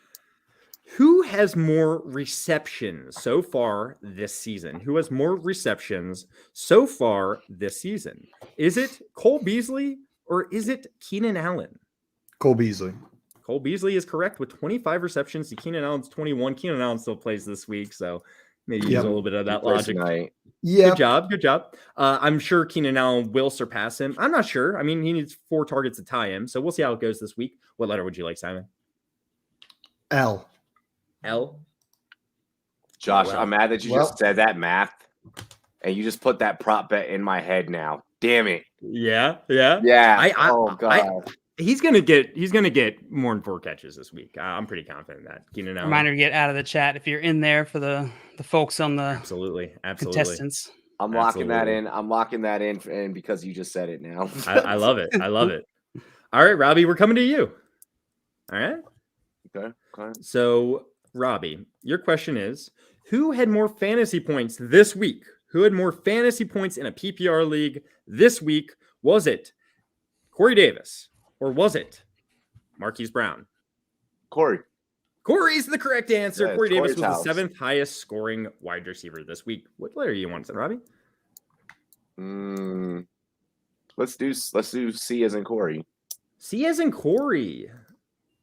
Who has more receptions so far this season? Is it Cole Beasley or is it Keenan Allen? Cole Beasley. Cole Beasley is correct with 25 receptions to Keenan Allen's 21. Keenan Allen still plays this week, so maybe use a little bit of that logic. Yeah. Good job. I'm sure Keenan Allen will surpass him. I'm not sure. I mean, he needs 4 targets to tie him, so we'll see how it goes this week. What letter would you like, Simon? L. Josh, I'm mad that you just said that math, and you just put that prop bet in my head now. Damn it. Yeah. Oh god. He's gonna get more than 4 catches this week. I'm pretty confident that Keenan Allen. Reminder to get out of the chat if you're in there for the folks on the absolutely contestants. I'm locking that in. And because you just said it now. I love it. All right, Robbie, we're coming to you. All right. Okay. So, Robbie, your question is: who had more fantasy points this week? Who had more fantasy points in a PPR league this week? Was it Corey Davis or was it Marquise Brown? Corey's the correct answer. Yeah, Corey Davis was house. the 7th highest scoring wide receiver this week. What letter do you want, Robbie? Let's do C as in Corey. C as in Corey.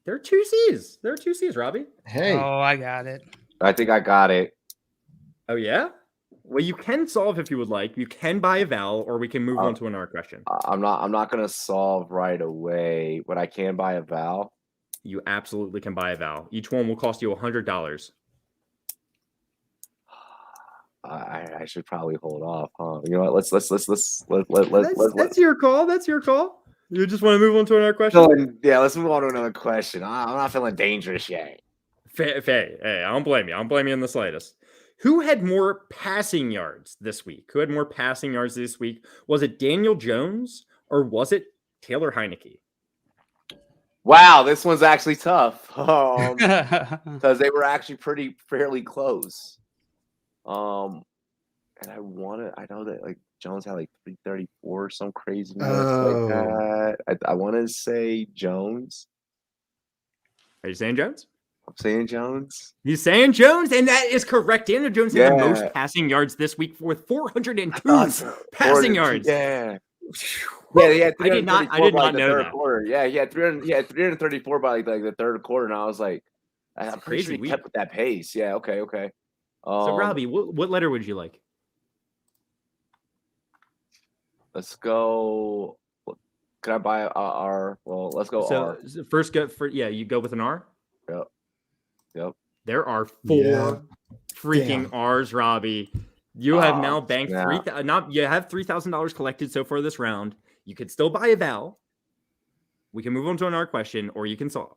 There are 2 C's. Robbie. Hey. Oh, I got it. I think I got it. Oh yeah. Well, you can solve if you would like. You can buy a vowel, or we can move on to another question. I'm not gonna solve right away, but I can buy a vowel. You absolutely can buy a vowel. Each one will cost you $100. I should probably hold off, huh? You know what? Let's. That's your call. You just want to move on to another question? Yeah, let's move on to another question. I'm not feeling dangerous yet. Hey, I don't blame you. I don't blame you in the slightest. Who had more passing yards this week? Was it Daniel Jones or was it Taylor Heineke? Wow, this one's actually tough because they were actually fairly close. And I know that like Jones had like 334 or some crazy like that. I want to say Jones. Are you saying Jones? I'm saying Jones. He's saying Jones, and that is correct. Daniel Jones had the most passing yards this week with 402 passing yards. Yeah. Yeah, I did not know that. Quarter. Yeah, he had 334 by like the third quarter, and I was like, I'm pretty sure he kept with that pace. Yeah, okay. So Robbie, what letter would you like? Let's go. Can I buy R? Well, let's go R. First, you go with an R. Yep. There are 4 freaking R's, Robbie. You have now banked you have $3,000 collected so far this round. You could still buy a vowel. We can move on to another question, or you can solve.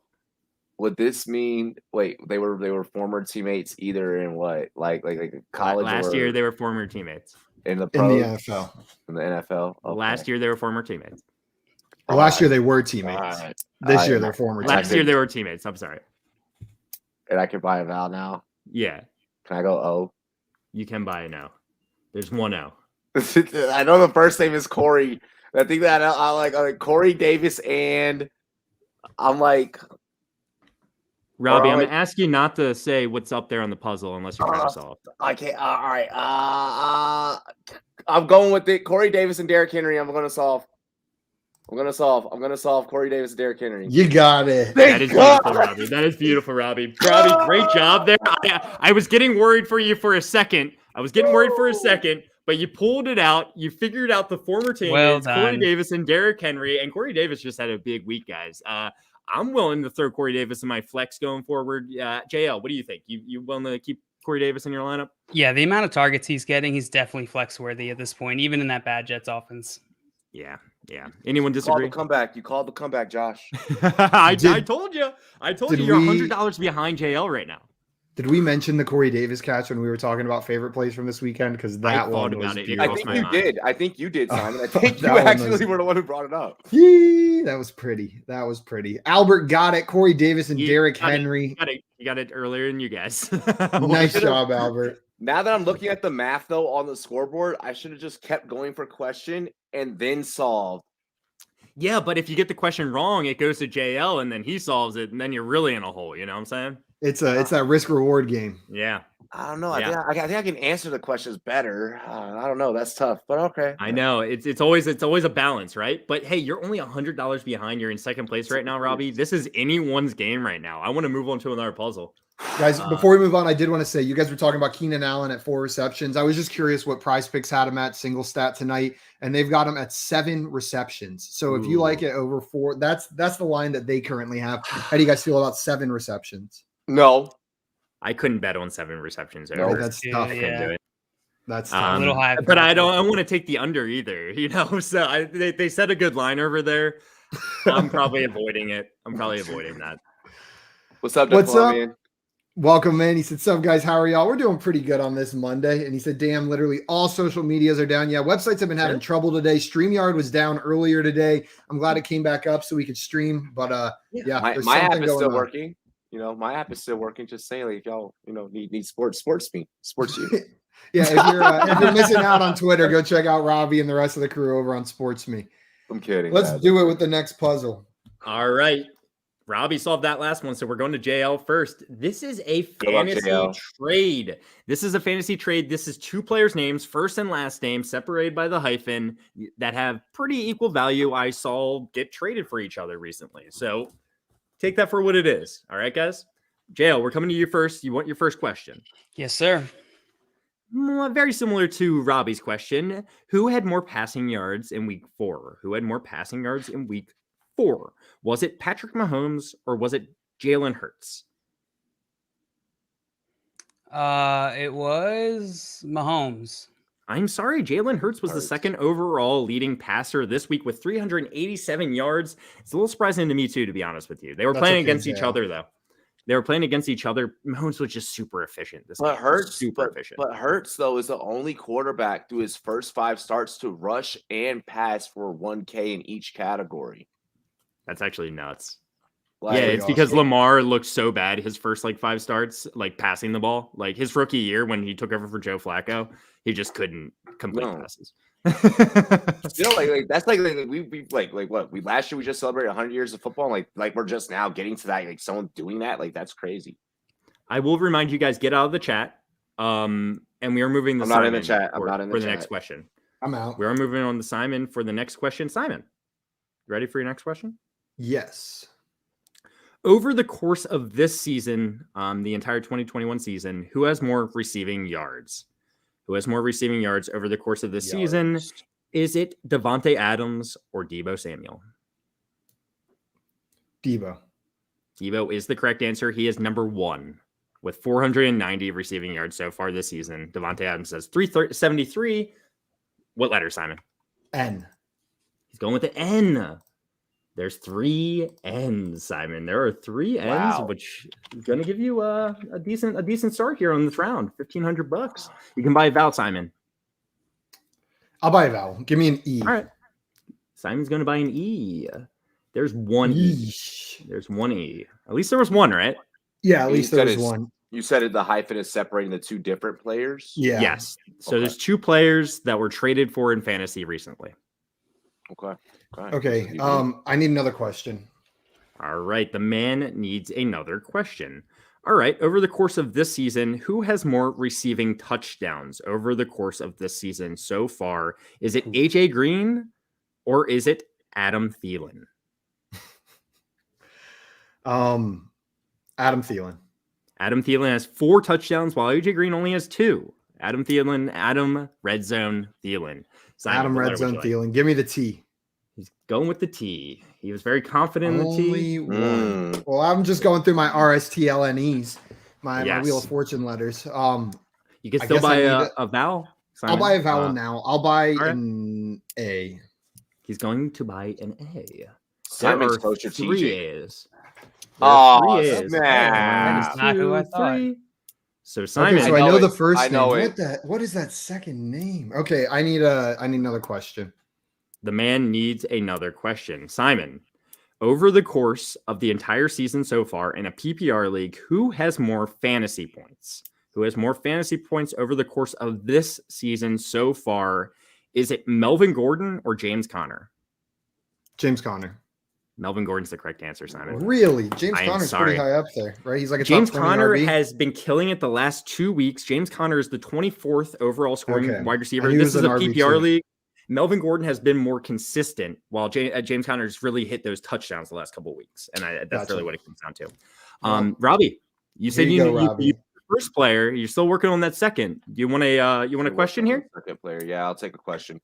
would this mean? Wait, they were former teammates either in what, like college? Last year they were former teammates in the NFL. In the NFL. Okay. Last year they were former teammates. Last year they were teammates. This year they're former teammates. Last year they were teammates. I'm sorry. And I can buy a vowel now. Yeah. Can I go O? You can buy a no. There's one O. I know the first name is Corey. I think that I like Corey Davis, and I'm like, Robbie, I'm gonna ask you not to say what's up there on the puzzle unless you're trying to solve. I can't. All right. I'm going with it. Corey Davis and Derrick Henry. I'm gonna solve Corey Davis and Derrick Henry. You got it. That is beautiful, Robbie. That is beautiful, Robbie. Robbie, great job there. I was getting worried for you for a second. But you pulled it out. You figured out the former teammates, Corey Davis and Derrick Henry. And Corey Davis just had a big week, guys. I'm willing to throw Corey Davis in my flex going forward. JL, what do you think? You willing to keep Corey Davis in your lineup? Yeah, the amount of targets he's getting, he's definitely flex worthy at this point, even in that bad Jets offense. Yeah. Anyone disagree? You called the comeback, Josh. I told you. You're $100 behind JL right now. Did we mention the Corey Davis catch when we were talking about favorite plays from this weekend? Because that one was beautiful. I think you did, Simon. I think you actually were the one who brought it up. That was pretty. Albert got it. Corey Davis and Derrick Henry. You got it earlier than you guys. Nice job, Albert. Now that I'm looking at the math, though, on the scoreboard, I should have just kept going for question and then solved. Yeah, but if you get the question wrong, it goes to JL, and then he solves it, and then you're really in a hole. You know what I'm saying? It's that risk reward game. Yeah. I don't know. I think I can answer the questions better. I don't know. That's tough, but okay. I know it's always a balance, right? But hey, you're only $100 behind. You're in second place right now, Robbie. This is anyone's game right now. I want to move on to another puzzle. Guys, before we move on, I did want to say you guys were talking about Keenan Allen at 4 receptions. I was just curious what Prize Picks had him at single stat tonight, and they've got him at 7 receptions. So if you like it over 4, that's the line that they currently have. How do you guys feel about 7 receptions? No. I couldn't bet on 7 receptions. No, that's tough. Yeah. That's tough. A little high. But I want to take the under either, you know? So they set a good line over there. I'm probably avoiding it. I'm probably avoiding that. What's up? Welcome, man. He said, "Sup, guys? How are y'all? We're doing pretty good on this Monday." And he said, "Damn, literally all social medias are down. Yeah, websites have been having trouble today. StreamYard was down earlier today. I'm glad it came back up so we could stream. But my app is still working. You know, my app is still working. Just saying, like, if y'all, need sports you. Yeah, if you're missing out on Twitter, go check out Robbie and the rest of the crew over on Sports Me. I'm kidding. Let's do it with the next puzzle. All right. Robbie solved that last one, so we're going to JL first. This is a fantasy trade. This is 2 players' names, first and last name, separated by the hyphen, that have pretty equal value. I saw get traded for each other recently. So take that for what it is. All right, guys? JL, we're coming to you first. You want your first question? Yes, sir. Very similar to Robbie's question. Who had more passing yards in week 4? Was it Patrick Mahomes or was it Jalen Hurts? It was Mahomes. I'm sorry, Jalen Hurts was the second overall leading passer this week with 387 yards. It's a little surprising to me too, to be honest with you. They were playing against each other, though. Mahomes was just super efficient. But Hurts, But Hurts, though, is the only quarterback through his first 5 starts to rush and pass for 1K in each category. That's actually nuts. Like, yeah, it's because Lamar looked so bad his first 5 starts, passing the ball. Like his rookie year when he took over for Joe Flacco, he just couldn't complete passes. Still, that's we what we last year we just celebrated 100 years of football. Like we're just now getting to that. Like someone doing that, that's crazy. I will remind you guys, get out of the chat. And we are moving the. I'm not in the chat. I'm not in the for chat. The next question. I'm out. We are moving on to Simon for the next question. Simon, you ready for your next question? Yes. Over the course of this season, the entire 2021 season, who has more receiving yards? Who has more receiving yards over the course of this season? Is it Devontae Adams or Deebo Samuel? Deebo. Deebo is the correct answer. He is number 1 with 490 receiving yards so far this season. Devontae Adams says 373. What letter, Simon? N. He's going with the N. There's 3 ends, Simon. There are 3 ends, Wow. which is going to give you a decent start here on this round. $1,500. You can buy a vowel, Simon. I'll buy a vowel. Give me an E. All right. Simon's going to buy an E. There's 1 E. There's 1 E. At least there was 1, right? Yeah, at least there was 1. You said the hyphen is separating the 2 different players? Yeah. Yes. So there's 2 players that were traded for in fantasy recently. Okay. I need another question. All right. The man needs another question. All right. Over the course of this season, who has more receiving touchdowns over the course of this season so far? Is it AJ Green or is it Adam Thielen? Adam Thielen. Adam Thielen has 4 touchdowns while AJ Green only has 2. Adam Thielen, Adam Red Zone Thielen. Simon, Adam Red Zone Thielen. Give me the T. He's going with the T. He was very confident in the T. Only 1. Well, I'm just going through my RSTLNEs, my Wheel of Fortune letters. You can still buy a vowel. Simon. I'll buy a vowel now. I'll buy an A. He's going to buy an A. Simon's there are so 3 A's. Oh, man. That is not who I thought. 3. So Simon, okay, so I know the first I know name. it. What is that second name? Okay, I need another question. the man needs another question. Simon, over the course of the entire season so far in a PPR league, who has more fantasy points? Who has more fantasy points over the course of this season so far? Is it Melvin Gordon or James Conner? James Conner. Melvin Gordon's the correct answer, Simon. Really? James Conner's pretty high up there, right? He's like a James top 20 Conner RB. has been killing it the last 2 weeks. James Conner is the 24th overall scoring wide receiver. This This is a RB PPR too. league. Melvin Gordon has been more consistent, while James Conner's really hit those touchdowns the last couple of weeks, and that's really what it comes down to. Robbie, you said you first player. You're still working on that second. You want a question here? Second player, yeah, I'll take a question.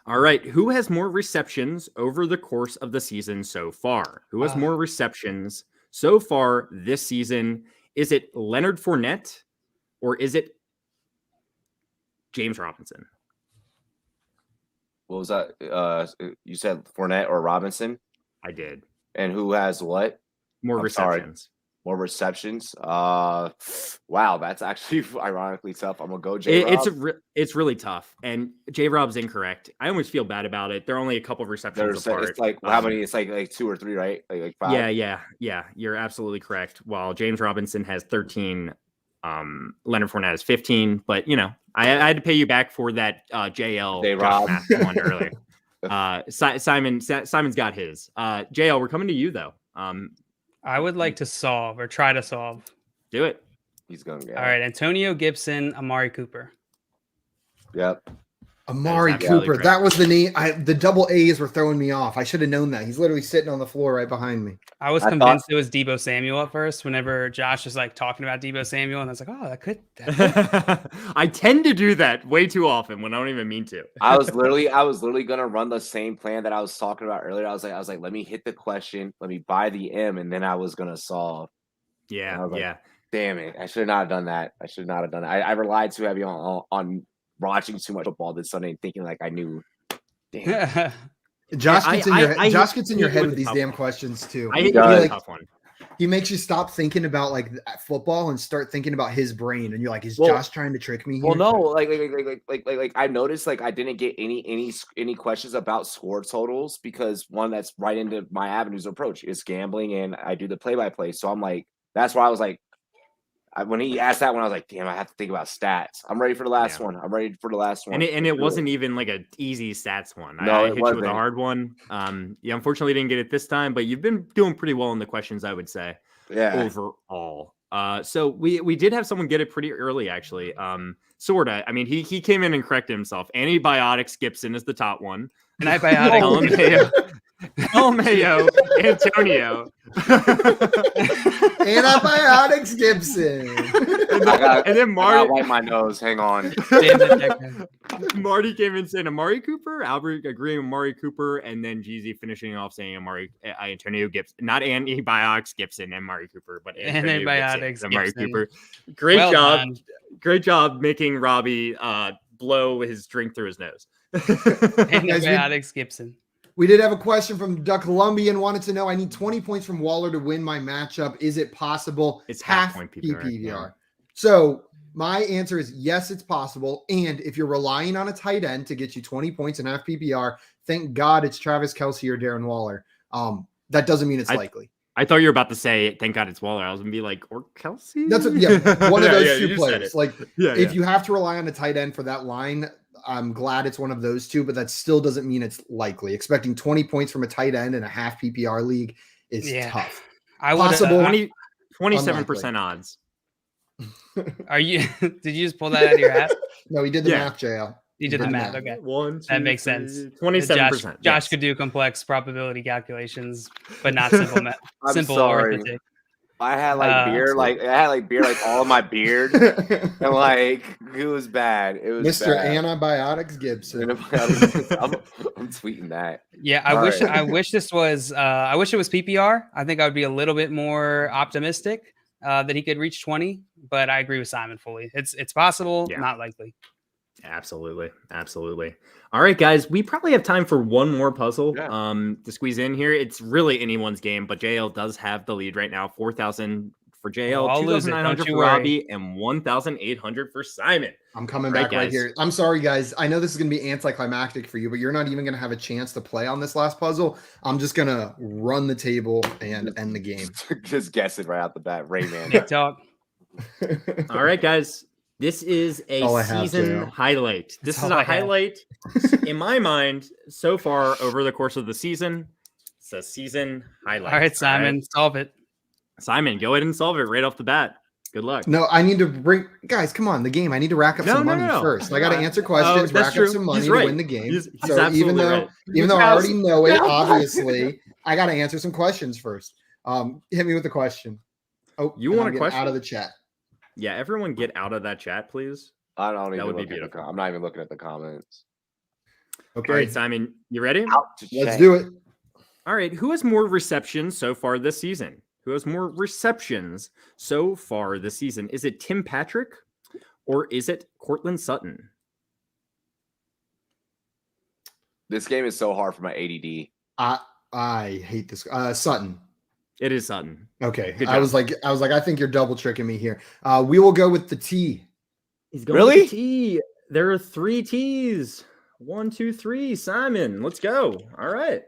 All right, who has more receptions over the course of the season so far? Who has more receptions so far this season? Is it Leonard Fournette or is it James Robinson? What was that? You said Fournette or Robinson? I did. And who has what? More receptions. More receptions. Wow, that's actually ironically tough. I'm gonna go J-Rob. It's really tough, and J-Rob's incorrect. I almost feel bad about it. They're only a couple of receptions apart. It's like how many? It's like 2 or 3, right? Like 5. Yeah. You're absolutely correct. While James Robinson has 13, Leonard Fournette has 15. But I had to pay you back for that JL J-Rob one earlier. Simon's got his. JL, we're coming to you though. I would like to solve or try to solve. Do it. He's going to get All right. Antonio Gibson, Amari Cooper. Yep. Amari Cooper. That was the name. The double A's were throwing me off. I should have known that. He's literally sitting on the floor right behind me. I was convinced it was Deebo Samuel at first. Whenever Josh was like talking about Deebo Samuel, and I was like, "Oh, that could." I tend to do that way too often when I don't even mean to. I was literally gonna run the same plan that I was talking about earlier. I was like, let me hit the question, let me buy the M, and then I was gonna solve. Yeah. Damn it! I should not have done that. I relied too heavy on watching too much football this Sunday and thinking like I knew. Damn. Josh gets in your head with these damn questions too. He makes you stop thinking about like football and start thinking about his brain, and you're like, is Josh trying to trick me here? Well, no, like I noticed like I didn't get any questions about score totals because one, that's right into my avenues of approach is gambling, and I do the play-by-play. So I'm like, that's why I was like, when he asked that one, I was like, damn, I have to think about stats. I'm ready for the last one. And it wasn't even like an easy stats one. No, I hit you with a hard one. You unfortunately didn't get it this time, but you've been doing pretty well in the questions, I would say. Yeah. Overall. So we did have someone get it pretty early, actually. Sorta. I mean, he came in and corrected himself. Antibiotics Gibson is the top one. Antibiotics. LMAO, Antonio. Antibiotics Gibson. And then Marty. I wipe my nose. Hang on. Marty came in saying Amari Cooper, Albert agreeing with Amari Cooper, and then Jeezy finishing off saying Antonio Gibson, not antibiotics Gibson, Amari Cooper, but antibiotics Gibson, Amari Gibson. Cooper. Great job. Done. Great job making Robbie blow his drink through his nose. Antibiotics Gibson. We did have a question from the Colombian, wanted to know, I need 20 points from Waller to win my matchup. Is it possible? It's half point PPR. Yeah. So my answer is yes, it's possible. And if you're relying on a tight end to get you 20 points in half PPR, thank God it's Travis Kelce or Darren Waller. That doesn't mean it's likely. I thought you were about to say, thank God it's Waller. I was going to be like, or Kelce? That's one of those two players. Like, if you have to rely on a tight end for that line, I'm glad it's one of those two, but that still doesn't mean it's likely. Expecting 20 points from a tight end in a half PPR league is tough. Possible 27% odds. Are you? Did you just pull that out of your hat? No, he did the math, JL. You did the math. Okay. 1, 2, that makes sense. 27%. Josh could do complex probability calculations, but not simple math. Simple sorry. arithmetic. I had beard, like all of my beard, and like it was bad. It was Mr. bad. Antibiotics Gibson. I'm tweeting that. Yeah, I wish this was. I wish it was PPR. I think I would be a little bit more optimistic that he could reach 20. But I agree with Simon fully. It's possible, not likely. Absolutely. All right, guys, we probably have time for one more puzzle to squeeze in here. It's really anyone's game, but JL does have the lead right now. 4,000 for JL, 2,900 for Robbie, and 1,800 for Simon. I'm coming back right here. I'm sorry, guys. I know this is going to be anticlimactic for you, but you're not even going to have a chance to play on this last puzzle. I'm just going to run the table and end the game. Just guess it right out the bat. Rayman. TikTok. All right, guys. This is a season highlight. This is a highlight in my mind so far over the course of the season. It's a season highlight. All right, Simon, solve it. Simon, go ahead and solve it right off the bat. Good luck. No, I need to bring guys. Come on, the game. I need to rack up some money first. I got to answer questions, rack up some money to win the game. He's so even though I already know it, obviously, I got to answer some questions first. Hit me with the question. Oh, you want a question out of the chat? Yeah, everyone get out of that chat, please. I don't even. That would be beautiful. I'm not even looking at the comments. Okay, all right, Simon, you ready? Let's do it. All right, who has more receptions so far this season? Who has more receptions so far this season? Is it Tim Patrick or is it Cortland Sutton? This game is so hard for my ADD. I hate this. Sutton. It is Sutton. Okay. I was like, I think you're double tricking me here. We will go with the T. He's going with the T. There are 3 T's. 1, 2, 3. Simon, let's go. All right.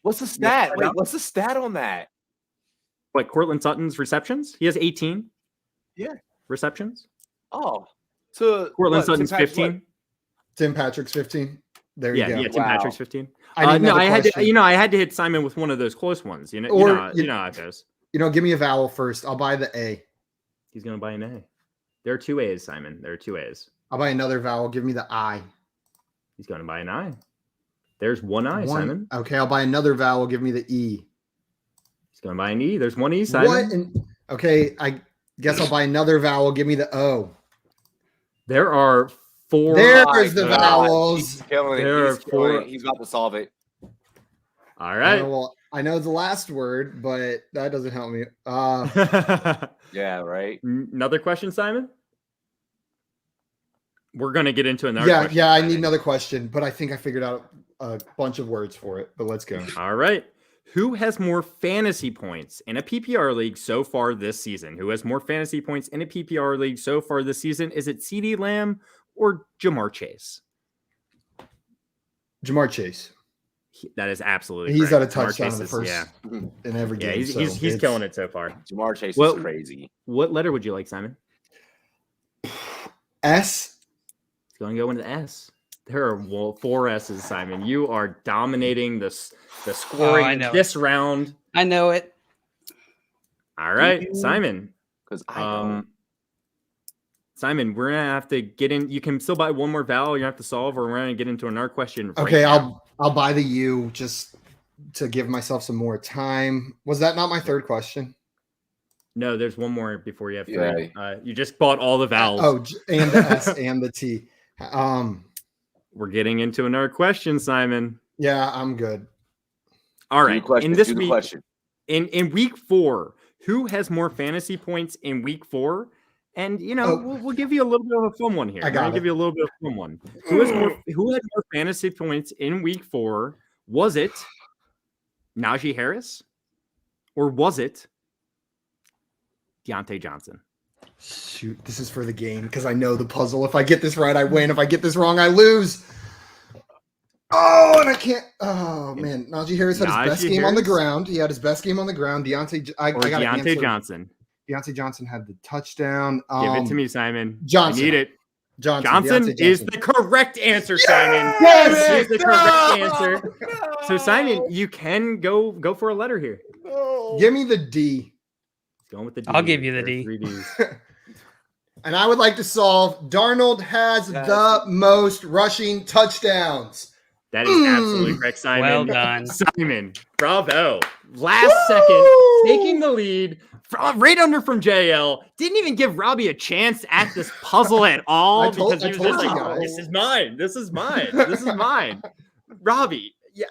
What's the stat? Wait, what's the stat on that? What, Cortland Sutton's receptions? He has 18. Yeah. Receptions. Oh. So Cortland Sutton's 15. Tim Patrick's 15. There you go. Yeah, Tim Patrick's 15. I had to hit Simon with one of those close ones. You know how it goes. Give me a vowel first. I'll buy the A. He's gonna buy an A. There are 2 A's, Simon. There are 2 A's. I'll buy another vowel. Give me the I. He's gonna buy an I. There's 1 I, Simon. Okay, I'll buy another vowel. Give me the E. He's gonna buy an E. There's 1 E, Simon. What? Okay, I guess I'll buy another vowel. Give me the O. There are 4. There's the vowels. He's killing it. He's about to solve it. All right. Well, I know the last word, but that doesn't help me. Yeah, right. Another question, Simon? We're going to get into another question. Yeah, I need another question, but I think I figured out a bunch of words for it, but let's go. All right. Who has more fantasy points in a PPR league so far this season? Who has more fantasy points in a PPR league so far this season? Is it CeeDee Lamb or Jamar Chase? Jamar Chase. That is absolutely he's correct. at a touchdown in the first in every game. Yeah, he's killing it so far. Jamar Chase is crazy. What letter would you like, Simon? S. It's going to go into S. There are 4 S's, Simon. You are dominating the scoring this round. I know it. All right, Simon. Because Simon, we're gonna have to get in. You can still buy one more vowel. You have to solve, or we're gonna get into another question. Okay, I'll buy the U just to give myself some more time. Was that not my third question? No, there's one more before you have 3. Yeah. You just bought all the vowels. And the S and the T. We're getting into another question, Simon. Yeah, I'm good. All right. In this week, in week 4, who has more fantasy points in week 4? And we'll give you a little bit of a fun one here. I'm gonna give you a little bit of a fun one. Who had more fantasy points in week 4? Was it Najee Harris? Or was it Deontay Johnson? Shoot, this is for the game because I know the puzzle. If I get this right, I win. If I get this wrong, I lose. Oh, and I can't. Oh, man. Najee Harris had his best game on the ground. He had his best game on the ground. Deontay Johnson. Deontay Johnson had the touchdown. Give it to me, Simon. Johnson. I need it. Johnson is the correct answer, Simon. Yes! Is the correct answer. So, Simon, you can go for a letter here. No. Give me the D. Going with the D. I'll give you the D. 3 Ds. And I would like to solve. Darnold has the most rushing touchdowns. That is absolutely correct, Simon. Well done. Simon, bravo. Last second, taking the lead, right under from JL. Didn't even give Robbie a chance at this puzzle at all because he was just like, oh, this is mine. This is mine. This is mine. Robbie, yeah,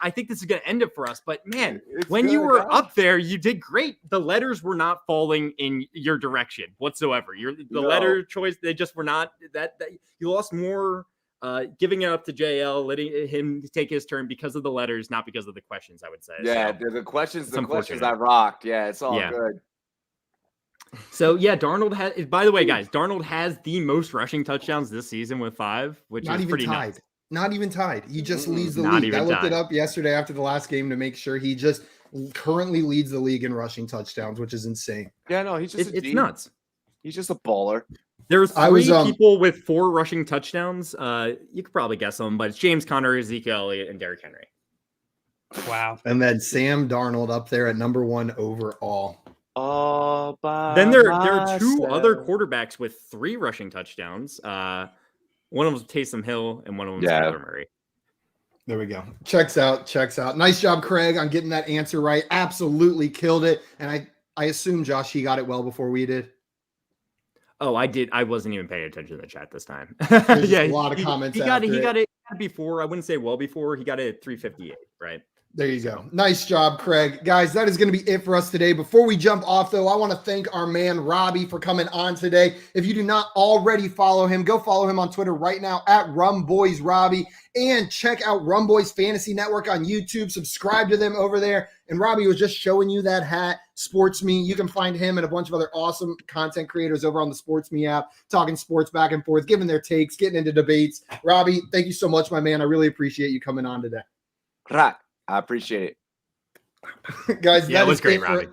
I think this is going to end it for us. But, man, when you were up there, you did great. The letters were not falling in your direction whatsoever. The letter choice, they just were not. That you lost more giving it up to JL, letting him take his turn because of the letters, not because of the questions, I would say. Yeah, so, the questions I rocked. Yeah, it's all good. So, yeah, Darnold has, by the way, guys, Darnold has the most rushing touchdowns this season with 5, which is pretty nuts. Not even tied. He just leads the league. I looked it up yesterday after the last game to make sure he just currently leads the league in rushing touchdowns, which is insane. Yeah, no, he's just it's nuts. He's just a baller. There's 3 people with 4 rushing touchdowns. You could probably guess them, but it's James Conner, Ezekiel Elliott, and Derrick Henry. Wow. And then Sam Darnold up there at number 1 overall. Then there are 2 other quarterbacks with 3 rushing touchdowns. One of them was Taysom Hill, and one of them was Kyler Murray. There we go. Checks out. Nice job, Craig, on getting that answer right. Absolutely killed it. And I assume, Josh, he got it well before we did. Oh, I did. I wasn't even paying attention to the chat this time. Yeah, a lot of comments. He got it before. I wouldn't say well before. He got it at 3:58, right? There you go. Nice job, Craig. Guys, that is going to be it for us today. Before we jump off, though, I want to thank our man, Robbie, for coming on today. If you do not already follow him, go follow him on Twitter right now at RumBoysRobbie. And check out Rumboys Fantasy Network on YouTube. Subscribe to them over there. And Robbie was just showing you that hat, Sports Me. You can find him and a bunch of other awesome content creators over on the Sports Me app, talking sports back and forth, giving their takes, getting into debates. Robbie, thank you so much, my man. I really appreciate you coming on today. Right. I appreciate it. Guys, that was great, Robbie.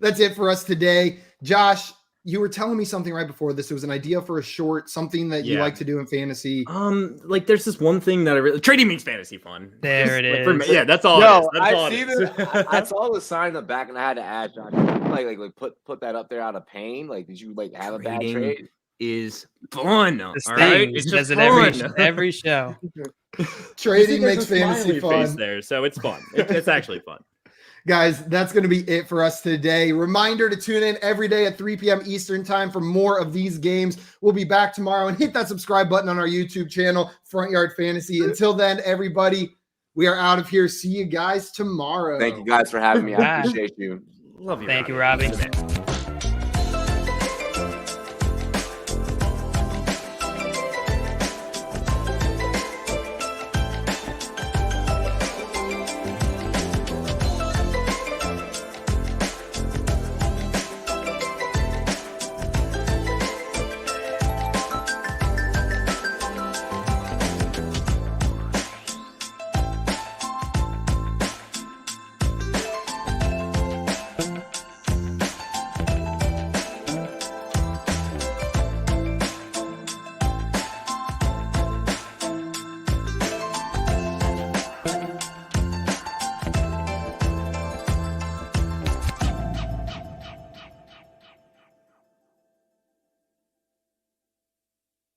That's it for us today. Josh, you were telling me something right before this. It was an idea for a short, something that you like to do in fantasy. Like there's this one thing that I really trading makes fantasy fun. There it is. Yeah, that's all it is. That's all I saw the sign in the back and I had to add, Josh, like put that up there out of pain. Like, did you have a bad trade? Is fun. All right, it's just fun. Every show. Trading makes fantasy fun. There, so it's fun. It's actually fun. Guys, that's going to be it for us today. Reminder to tune in every day at 3 p.m. Eastern time for more of these games. We'll be back tomorrow, and hit that subscribe button on our YouTube channel, Front Yard Fantasy. Until then, everybody, we are out of here. See you guys tomorrow. Thank you guys for having me. I appreciate you. Love you. Thank you, Robbie.